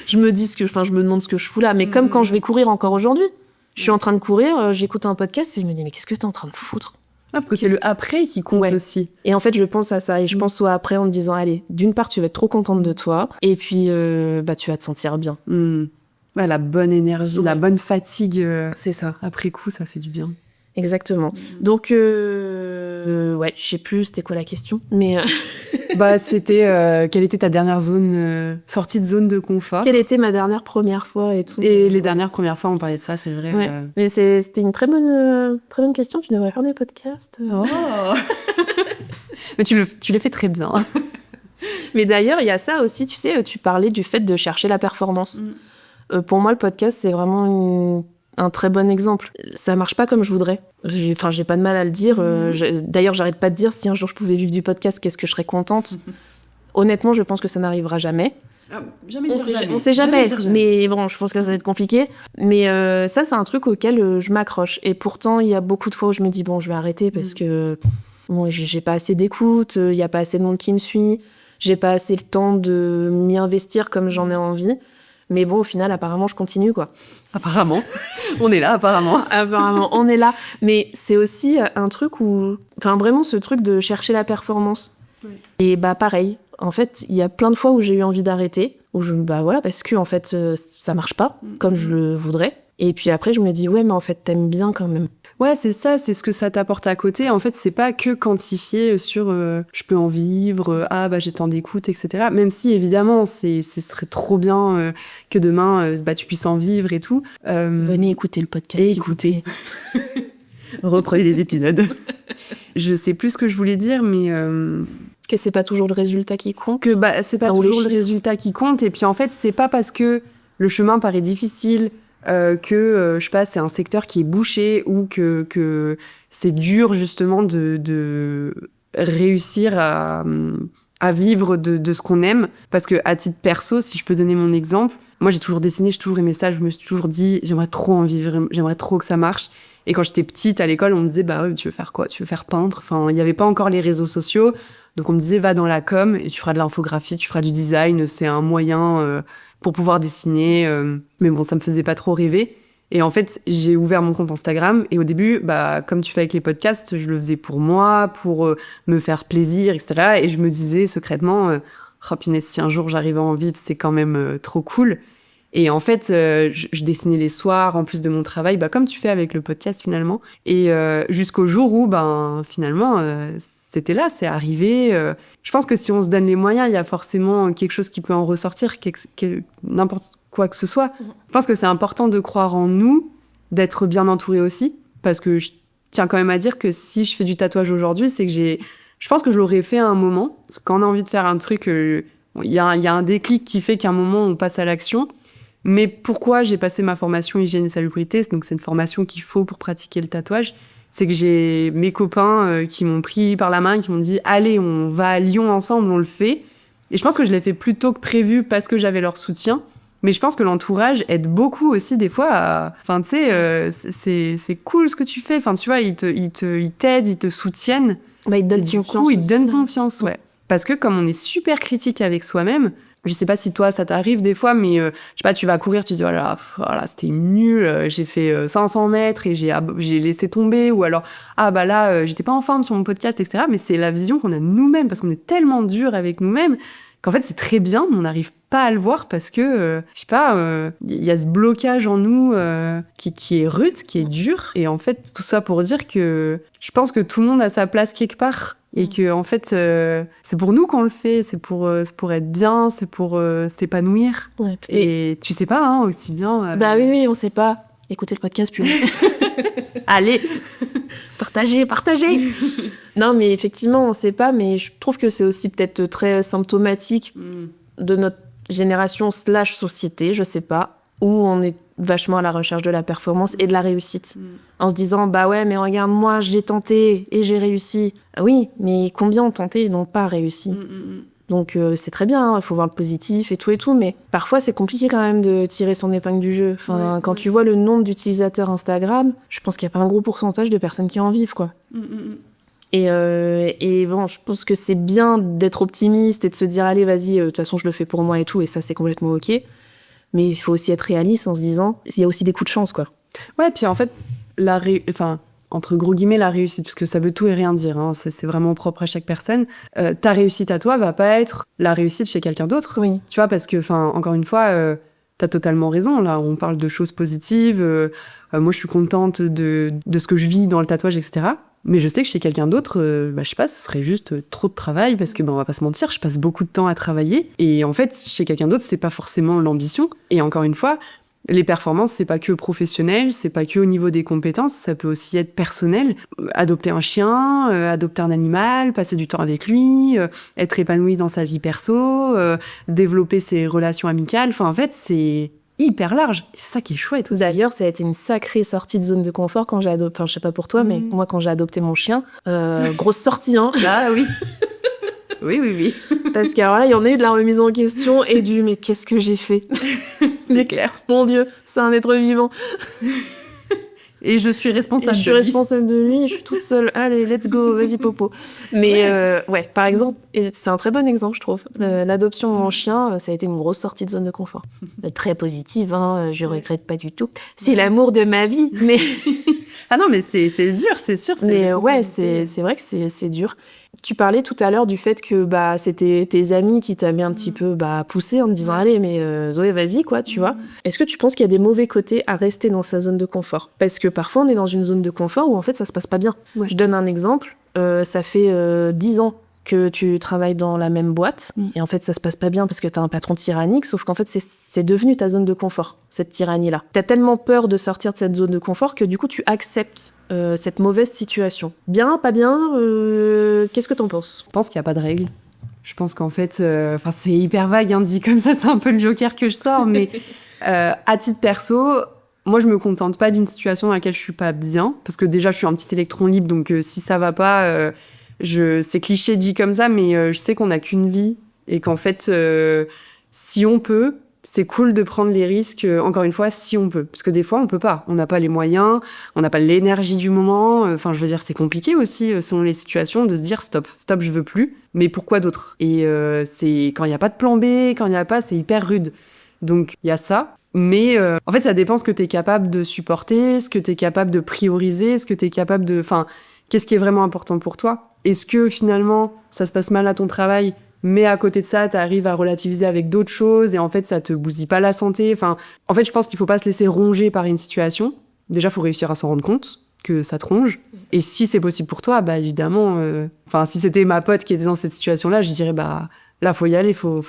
Je me demande ce que je fous là. Mais comme quand je vais courir encore aujourd'hui, je suis en train de courir, j'écoute un podcast et je me dis, mais qu'est-ce que t'es en train de foutre ? Parce que c'est le après qui compte aussi. Et en fait, je pense à ça. Et je pense au après en me disant, allez, d'une part, tu vas être trop contente de toi. Et puis, tu vas te sentir bien. La bonne énergie, la bonne fatigue. C'est ça. Après coup, ça fait du bien. Exactement. Donc, je sais plus c'était quoi la question. Mais c'était quelle était ta dernière sortie de zone de confort. Quelle était ma dernière première fois et tout. Et les dernières premières fois, on parlait de ça, c'est vrai. Ouais. Mais c'était une très bonne question. Tu devrais faire des podcasts. Oh. Mais tu les fais très bien. Mais d'ailleurs, il y a ça aussi, tu sais, tu parlais du fait de chercher la performance. Pour moi, le podcast, c'est vraiment un très bon exemple. Ça marche pas comme je voudrais. J'ai pas de mal à le dire. D'ailleurs, j'arrête pas de dire, si un jour je pouvais vivre du podcast, qu'est-ce que je serais contente. Honnêtement, je pense que ça n'arrivera jamais. On sait jamais. Mais bon, je pense que ça va être compliqué. Mais ça, c'est un truc auquel je m'accroche. Et pourtant, il y a beaucoup de fois où je me dis, je vais arrêter parce que j'ai pas assez d'écoute, il y a pas assez de monde qui me suit, j'ai pas assez le temps de m'y investir comme j'en ai envie. Mais bon, au final, apparemment, je continue, quoi. Apparemment. On est là, apparemment. Apparemment, on est là. Mais c'est aussi un truc où... vraiment, ce truc de chercher la performance. Oui. Et pareil. En fait, il y a plein de fois où j'ai eu envie d'arrêter. Où parce que, en fait, ça marche pas comme je le voudrais. Et puis après, je me dis, mais en fait, t'aimes bien quand même. Ouais, c'est ça, c'est ce que ça t'apporte à côté. En fait, c'est pas que quantifié sur je peux en vivre, j'ai tant d'écoute, etc. Même si, évidemment, ce serait trop bien que demain, tu puisses en vivre et tout. Venez écouter le podcast. Et écoutez. Reprenez les épisodes. Je sais plus ce que je voulais dire, mais... Que c'est pas toujours le résultat qui compte. Que c'est pas toujours le résultat qui compte. Et puis, en fait, c'est pas parce que le chemin paraît difficile... que je sais pas, c'est un secteur qui est bouché ou que c'est dur justement de réussir à vivre de ce qu'on aime, parce que à titre perso, si je peux donner mon exemple, moi j'ai toujours dessiné, j'ai toujours aimé ça, je me suis toujours dit j'aimerais trop en vivre, j'aimerais trop que ça marche. Et quand j'étais petite à l'école, on me disait tu veux faire quoi, tu veux faire peintre, il y avait pas encore les réseaux sociaux, donc on me disait va dans la com et tu feras de l'infographie, tu feras du design, c'est un moyen pour pouvoir dessiner, mais bon, ça me faisait pas trop rêver. Et en fait, j'ai ouvert mon compte Instagram, et au début, comme tu fais avec les podcasts, je le faisais pour moi, pour me faire plaisir, etc. Et je me disais secrètement, punaise, si un jour j'arrive à en vivre, c'est quand même trop cool. Et en fait, je dessinais les soirs, en plus de mon travail, comme tu fais avec le podcast finalement. Et jusqu'au jour où, finalement, c'était là, c'est arrivé. Je pense que si on se donne les moyens, il y a forcément quelque chose qui peut en ressortir, n'importe quoi que ce soit. Je pense que c'est important de croire en nous, d'être bien entouré aussi, parce que tiens quand même à dire que si je fais du tatouage aujourd'hui, c'est que je pense que je l'aurais fait à un moment. Parce que quand on a envie de faire un truc, il y a un déclic qui fait qu'à un moment, on passe à l'action. Mais pourquoi j'ai passé ma formation hygiène et salubrité, donc c'est une formation qu'il faut pour pratiquer le tatouage, c'est que j'ai mes copains qui m'ont pris par la main, qui m'ont dit « Allez, on va à Lyon ensemble, on le fait ». Et je pense que je l'ai fait plus tôt que prévu parce que j'avais leur soutien. Mais je pense que l'entourage aide beaucoup aussi des fois à... Enfin, tu sais, c'est cool ce que tu fais. Enfin, tu vois, ils t'aident, ils te soutiennent. Bah, ils te donnent confiance. Ils te donnent confiance, ouais. Parce que comme on est super critique avec soi-même, je sais pas si toi ça t'arrive des fois, mais je sais pas, tu vas courir, tu te dis voilà, c'était nul, j'ai fait 500 mètres et j'ai laissé tomber, ou alors bah là j'étais pas en forme sur mon podcast, etc. Mais c'est la vision qu'on a de nous-mêmes, parce qu'on est tellement dur avec nous-mêmes qu'en fait c'est très bien, mais on n'arrive pas à le voir parce que je sais pas, il y a ce blocage en nous qui est rude, qui est dur, et en fait tout ça pour dire que je pense que tout le monde a sa place quelque part. Et que en fait, c'est pour nous qu'on le fait, c'est pour être bien, c'est pour s'épanouir. Ouais. Et tu sais pas, hein, aussi bien. Bah oui, on sait pas. Écoutez le podcast plus. Allez, partagez. Non, mais effectivement, on sait pas. Mais je trouve que c'est aussi peut-être très symptomatique de notre génération / société, je sais pas, où on est vachement à la recherche de la performance et de la réussite. En se disant, bah ouais, mais regarde, moi, je l'ai tenté et j'ai réussi. Ah oui, mais combien ont tenté et n'ont pas réussi? Donc c'est très bien, il faut voir le positif et tout, mais parfois c'est compliqué quand même de tirer son épingle du jeu. Enfin, quand tu vois le nombre d'utilisateurs Instagram, je pense qu'il n'y a pas un gros pourcentage de personnes qui en vivent, quoi. Et bon, je pense que c'est bien d'être optimiste et de se dire, allez, vas-y, de toute façon, je le fais pour moi et tout, et ça, c'est complètement OK. Mais il faut aussi être réaliste en se disant, il y a aussi des coups de chance, quoi. Ouais, puis en fait, entre gros guillemets, la réussite, parce que ça veut tout et rien dire, hein, c'est vraiment propre à chaque personne. Ta réussite à toi va pas être la réussite chez quelqu'un d'autre. Oui. Tu vois, parce que, encore une fois, t'as totalement raison. Là, on parle de choses positives. Moi, je suis contente de ce que je vis dans le tatouage, etc. Mais je sais que chez quelqu'un d'autre, je sais pas, ce serait juste trop de travail, parce que, on va pas se mentir, je passe beaucoup de temps à travailler. Et en fait, chez quelqu'un d'autre, c'est pas forcément l'ambition. Et encore une fois, les performances, c'est pas que professionnel, c'est pas que au niveau des compétences, ça peut aussi être personnel. Adopter un chien, adopter un animal, passer du temps avec lui, être épanoui dans sa vie perso, développer ses relations amicales. Enfin, en fait, c'est hyper large. C'est ça qui est chouette aussi. D'ailleurs, ça a été une sacrée sortie de zone de confort quand j'ai adopté... Enfin, je sais pas pour toi, mais moi, quand j'ai adopté mon chien, grosse sortie, hein. Ah oui. Oui. Parce qu'alors là, il y en a eu de la remise en question et du « mais qu'est-ce que j'ai fait ?» C'est clair. Mon Dieu, c'est un être vivant. Et je suis responsable je suis responsable de lui, je suis toute seule. Allez, let's go, vas-y popo. Mais ouais, par exemple, et c'est un très bon exemple, je trouve. L'adoption de mon chien, ça a été une grosse sortie de zone de confort. Très positive, hein, je regrette pas du tout. C'est l'amour de ma vie, mais... Ah non, mais c'est dur, c'est sûr. Mais ouais, c'est vrai que c'est dur. Tu parlais tout à l'heure du fait que c'était tes amis qui t'avaient un petit peu poussé en te disant allez, mais Zoé, vas-y, quoi, tu vois. Est-ce que tu penses qu'il y a des mauvais côtés à rester dans sa zone de confort? Parce que parfois, on est dans une zone de confort où en fait, ça se passe pas bien. Ouais. Je donne un exemple. Ça fait 10 ans que tu travailles dans la même boîte et en fait ça se passe pas bien parce que t'as un patron tyrannique, sauf qu'en fait c'est devenu ta zone de confort, cette tyrannie-là. T'as tellement peur de sortir de cette zone de confort que du coup tu acceptes cette mauvaise situation. Bien, pas bien, qu'est-ce que t'en penses? Je pense qu'il y a pas de règle. Je pense qu'en fait, c'est hyper vague, hein, dit comme ça, c'est un peu le joker que je sors, mais à titre perso, moi je me contente pas d'une situation dans laquelle je suis pas bien, parce que déjà je suis un petit électron libre, donc si ça va pas... c'est cliché dit comme ça, mais je sais qu'on n'a qu'une vie et qu'en fait, si on peut, c'est cool de prendre les risques, encore une fois, si on peut. Parce que des fois, on peut pas. On n'a pas les moyens, on n'a pas l'énergie du moment. Enfin, je veux dire, c'est compliqué aussi, selon les situations, de se dire stop, je veux plus. Mais pourquoi d'autre? Et c'est quand il n'y a pas de plan B, quand il n'y a pas, c'est hyper rude. Donc, il y a ça. Mais en fait, ça dépend ce que tu es capable de supporter, ce que tu es capable de prioriser, ce que tu es capable de... Enfin, qu'est-ce qui est vraiment important pour toi? Est-ce que finalement, ça se passe mal à ton travail, mais à côté de ça, t'arrives à relativiser avec d'autres choses et en fait, ça te bousille pas la santé? Enfin, en fait, je pense qu'il faut pas se laisser ronger par une situation. Déjà, faut réussir à s'en rendre compte que ça te ronge. Et si c'est possible pour toi, évidemment, si c'était ma pote qui était dans cette situation-là, je dirais, Là, faut y aller, faut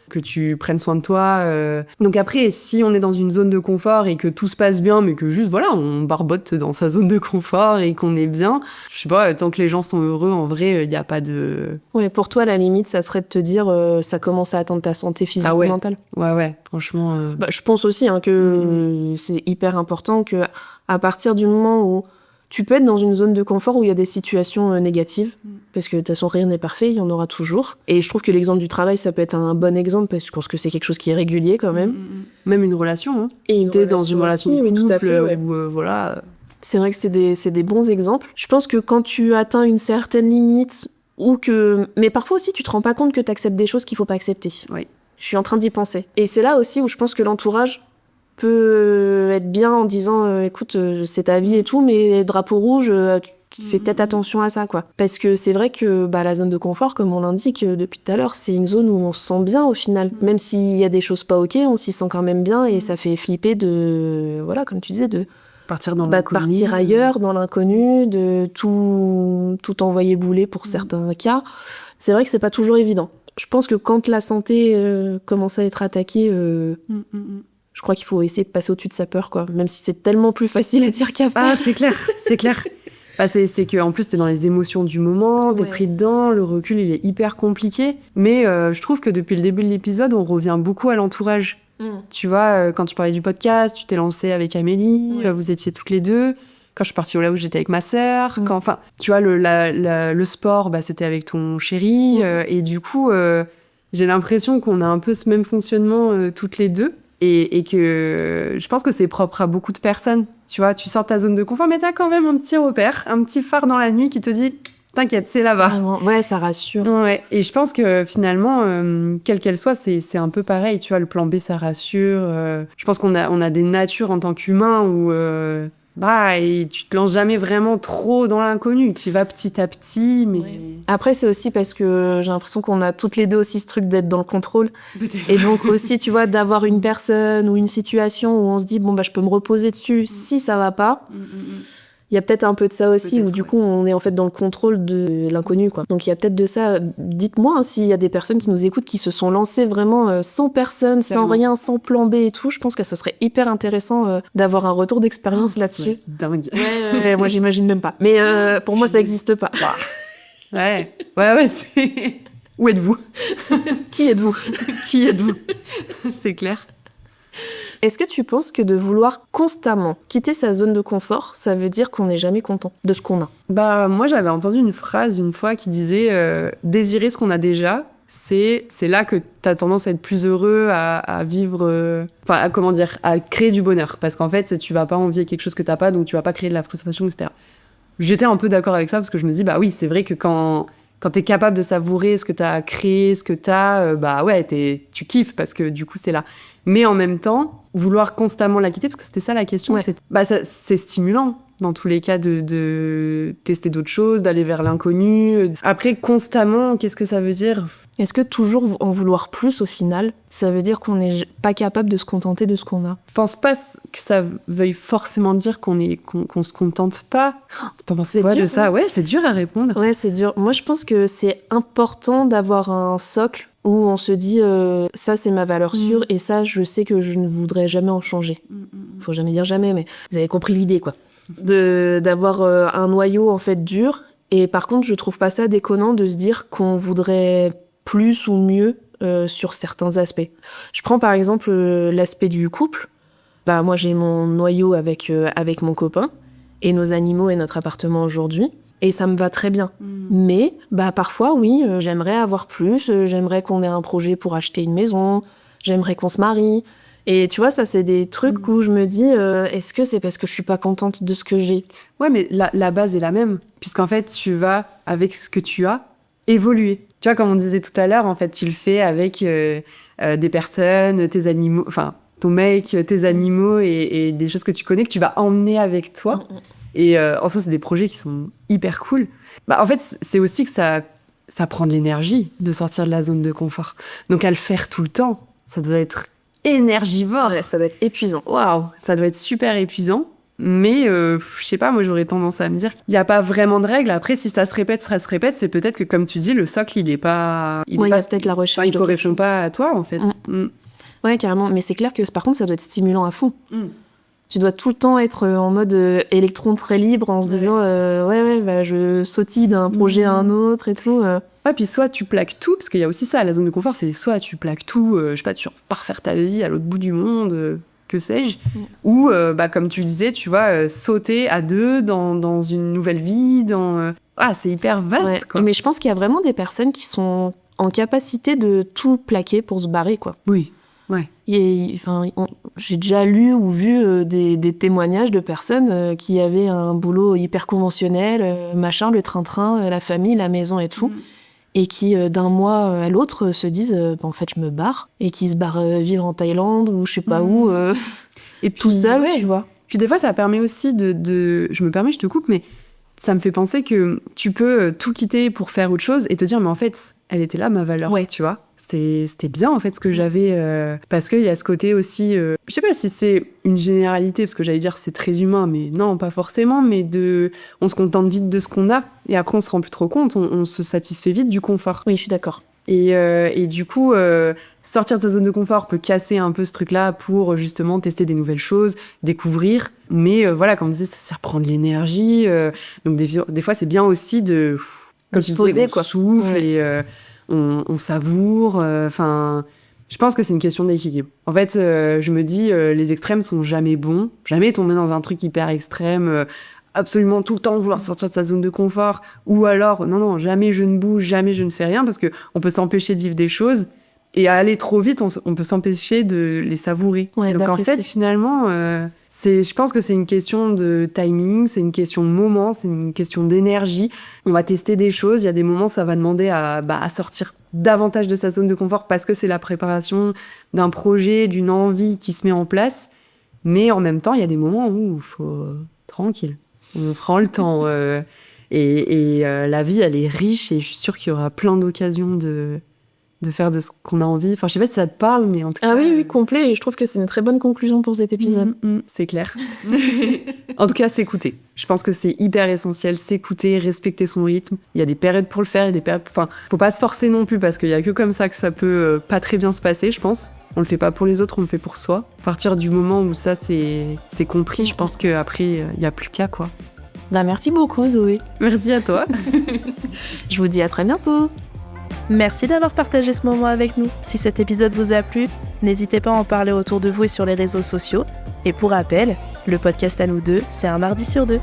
que tu prennes soin de toi. Donc après, si on est dans une zone de confort et que tout se passe bien, mais que juste, voilà, on barbote dans sa zone de confort et qu'on est bien, je sais pas, tant que les gens sont heureux, en vrai, il n'y a pas de... Ouais, pour toi, la limite, ça serait de te dire, ça commence à atteindre ta santé physique ou mentale. Ouais, franchement... Bah, je pense aussi que c'est hyper important que à partir du moment où tu peux être dans une zone de confort où il y a des situations négatives, parce que de toute façon, rien n'est parfait, il y en aura toujours. Et je trouve que l'exemple du travail, ça peut être un bon exemple, parce que je pense que c'est quelque chose qui est régulier quand même. Même une relation, hein. Et t'es dans une relation de couple, tout à fait, où, voilà... C'est vrai que c'est des bons exemples. Je pense que quand tu atteins une certaine limite, mais parfois aussi, tu te rends pas compte que tu acceptes des choses qu'il faut pas accepter. Oui. Je suis en train d'y penser. Et c'est là aussi où je pense que l'entourage peut être bien en disant écoute, c'est ta vie et tout, mais drapeau rouge, tu fais peut-être attention à ça, quoi. Parce que c'est vrai que la zone de confort, comme on l'indique depuis tout à l'heure, c'est une zone où on se sent bien au final. Même s'il y a des choses pas ok, on s'y sent quand même bien et ça fait flipper voilà, comme tu disais, de partir dans l'inconnu. Partir ailleurs, dans l'inconnu, de tout envoyer bouler pour certains cas. C'est vrai que c'est pas toujours évident. Je pense que quand la santé commence à être attaquée, je crois qu'il faut essayer de passer au-dessus de sa peur, quoi. Même si c'est tellement plus facile à dire qu'à faire. Ah, c'est clair. C'est que en plus t'es dans les émotions du moment, t'es pris dedans, le recul il est hyper compliqué. Mais je trouve que depuis le début de l'épisode, on revient beaucoup à l'entourage. Tu vois, quand tu parlais du podcast, tu t'es lancée avec Amélie, vous étiez toutes les deux. Quand je suis partie au Laos, j'étais avec ma sœur. Enfin, tu vois, le sport, c'était avec ton chéri. Et du coup, j'ai l'impression qu'on a un peu ce même fonctionnement toutes les deux. Et que je pense que c'est propre à beaucoup de personnes. Tu vois, tu sors de ta zone de confort, mais t'as quand même un petit repère, un petit phare dans la nuit qui te dit « T'inquiète, c'est là-bas. » Ouais, ça rassure. Ouais. Et je pense que finalement, quelle qu'elle soit, c'est un peu pareil. Tu vois, le plan B, ça rassure. Je pense qu'on a des natures en tant qu'humains où... et tu te lances jamais vraiment trop dans l'inconnu. Tu y vas petit à petit, mais... Ouais. Après, c'est aussi parce que j'ai l'impression qu'on a toutes les deux aussi ce truc d'être dans le contrôle. Et donc aussi, tu vois, d'avoir une personne ou une situation où on se dit, je peux me reposer dessus si ça va pas. Il y a peut-être un peu de ça aussi, où du coup, on est en fait dans le contrôle de l'inconnu, quoi. Donc il y a peut-être de ça. Dites-moi s'il y a des personnes qui nous écoutent, qui se sont lancées vraiment sans personne, sans rien, sans plan B et tout. Je pense que ça serait hyper intéressant d'avoir un retour d'expérience là-dessus. Dingue. Ouais, moi, j'imagine même pas. Mais pour moi, ça n'existe pas. Ouais, c'est... Où êtes-vous? Qui êtes-vous? Qui êtes-vous? C'est clair. Est-ce que tu penses que de vouloir constamment quitter sa zone de confort, ça veut dire qu'on n'est jamais content de ce qu'on a? Moi, j'avais entendu une phrase une fois qui disait désirer ce qu'on a déjà, c'est là que t'as tendance à être plus heureux, à vivre... à créer du bonheur. Parce qu'en fait, tu vas pas envier quelque chose que t'as pas, donc tu vas pas créer de la frustration, etc. J'étais un peu d'accord avec ça, parce que je me dis, oui, c'est vrai que quand t'es capable de savourer ce que t'as créé, ce que t'as, tu kiffes, parce que du coup, c'est là. Mais en même temps, vouloir constamment la quitter, parce que c'était ça la question, c'est stimulant, dans tous les cas, de tester d'autres choses, d'aller vers l'inconnu. Après, constamment, qu'est-ce que ça veut dire ? Est-ce que toujours en vouloir plus, au final, ça veut dire qu'on n'est pas capable de se contenter de ce qu'on a ? Je pense pas que ça veuille forcément dire qu'on se contente pas. T'en penses quoi de ça ? Ouais, c'est dur à répondre. Ouais, c'est dur. Moi, je pense que c'est important d'avoir un socle où on se dit ça, c'est ma valeur sûre et ça, je sais que je ne voudrais jamais en changer. Faut jamais dire jamais, mais vous avez compris l'idée, quoi. D'avoir un noyau, en fait, dur. Et par contre, je trouve pas ça déconnant de se dire qu'on voudrait plus ou mieux sur certains aspects. Je prends par exemple l'aspect du couple. Moi, j'ai mon noyau avec mon copain et nos animaux et notre appartement aujourd'hui. Et ça me va très bien. Mais parfois, oui, j'aimerais avoir plus. J'aimerais qu'on ait un projet pour acheter une maison. J'aimerais qu'on se marie. Et tu vois, ça, c'est des trucs où je me dis, est-ce que c'est parce que je suis pas contente de ce que j'ai ? Ouais, mais la base est la même. Puisqu'en fait, tu vas, avec ce que tu as, évoluer. Tu vois, comme on disait tout à l'heure, en fait, tu le fais avec des personnes, tes animaux, enfin, ton mec, tes animaux et des choses que tu connais, que tu vas emmener avec toi. Et en ça, c'est des projets qui sont hyper cool. En fait, c'est aussi que ça prend de l'énergie de sortir de la zone de confort. Donc, à le faire tout le temps, ça doit être énergivore. Ouais, ça doit être épuisant. Waouh, ça doit être super épuisant. Mais je sais pas, moi j'aurais tendance à me dire qu'il n'y a pas vraiment de règles. Après, si ça se répète, c'est peut-être que, comme tu dis, le socle, il est pas... Il y a peut-être la recherche. Il correspond pas à toi, en fait. Ouais, carrément. Mais c'est clair que, par contre, ça doit être stimulant à fou. Tu dois tout le temps être en mode électron très libre, en se disant je sautille d'un projet à un autre et tout. Ouais, puis soit tu plaques tout, parce qu'il y a aussi ça, la zone de confort, c'est soit tu plaques tout, je sais pas, tu repars faire ta vie à l'autre bout du monde, que sais-je, ou comme tu disais, tu vois, sauter à deux dans une nouvelle vie, c'est hyper vaste, quoi. Mais je pense qu'il y a vraiment des personnes qui sont en capacité de tout plaquer pour se barrer, quoi. Oui. Ouais. J'ai déjà lu ou vu des témoignages de personnes qui avaient un boulot hyper conventionnel, le train-train, la famille, la maison et tout, et qui d'un mois à l'autre se disent en fait je me barre, et qui se barrent vivre en Thaïlande ou je sais pas où, et tout seul, tu vois. Puis des fois ça permet aussi je me permets, je te coupe, mais ça me fait penser que tu peux tout quitter pour faire autre chose et te dire mais en fait elle était là ma valeur, tu vois. C'était bien en fait ce que j'avais, parce qu'il y a ce côté aussi, je sais pas si c'est une généralité, parce que j'allais dire c'est très humain, mais non, pas forcément, mais on se contente vite de ce qu'on a, et après on se rend plus trop compte, on se satisfait vite du confort. Oui, je suis d'accord. Et du coup, sortir de sa zone de confort peut casser un peu ce truc-là pour justement tester des nouvelles choses, découvrir, mais voilà, comme on disait, ça reprend de l'énergie, donc des fois c'est bien aussi de se poser, on souffle et... On savoure, je pense que c'est une question d'équilibre. En fait, je me dis, les extrêmes sont jamais bons, jamais tomber dans un truc hyper extrême, absolument tout le temps vouloir sortir de sa zone de confort, ou alors, non, jamais je ne bouge, jamais je ne fais rien, parce que on peut s'empêcher de vivre des choses, et à aller trop vite, on peut s'empêcher de les savourer. Donc en fait, finalement, je pense que c'est une question de timing, c'est une question de moment, c'est une question d'énergie. On va tester des choses, il y a des moments, ça va demander à sortir davantage de sa zone de confort parce que c'est la préparation d'un projet, d'une envie qui se met en place. Mais en même temps, il y a des moments où il faut tranquille. On prend le temps. Et la vie, elle est riche et je suis sûre qu'il y aura plein d'occasions de faire de ce qu'on a envie. Enfin, je sais pas si ça te parle, mais en tout cas... Ah oui, complet. Et je trouve que c'est une très bonne conclusion pour cet épisode. C'est clair. En tout cas, s'écouter. Je pense que c'est hyper essentiel. S'écouter, respecter son rythme. Il y a des périodes pour le faire et des périodes... Enfin, faut pas se forcer non plus parce qu'il y a que comme ça que ça peut pas très bien se passer, je pense. On le fait pas pour les autres, on le fait pour soi. À partir du moment où ça, c'est compris, je pense qu'après, il y a plus qu'à, quoi. Merci beaucoup, Zoé. Merci à toi. Je vous dis à très bientôt. Merci d'avoir partagé ce moment avec nous. Si cet épisode vous a plu, n'hésitez pas à en parler autour de vous et sur les réseaux sociaux. Et pour rappel, le podcast à nous deux, c'est un mardi sur deux.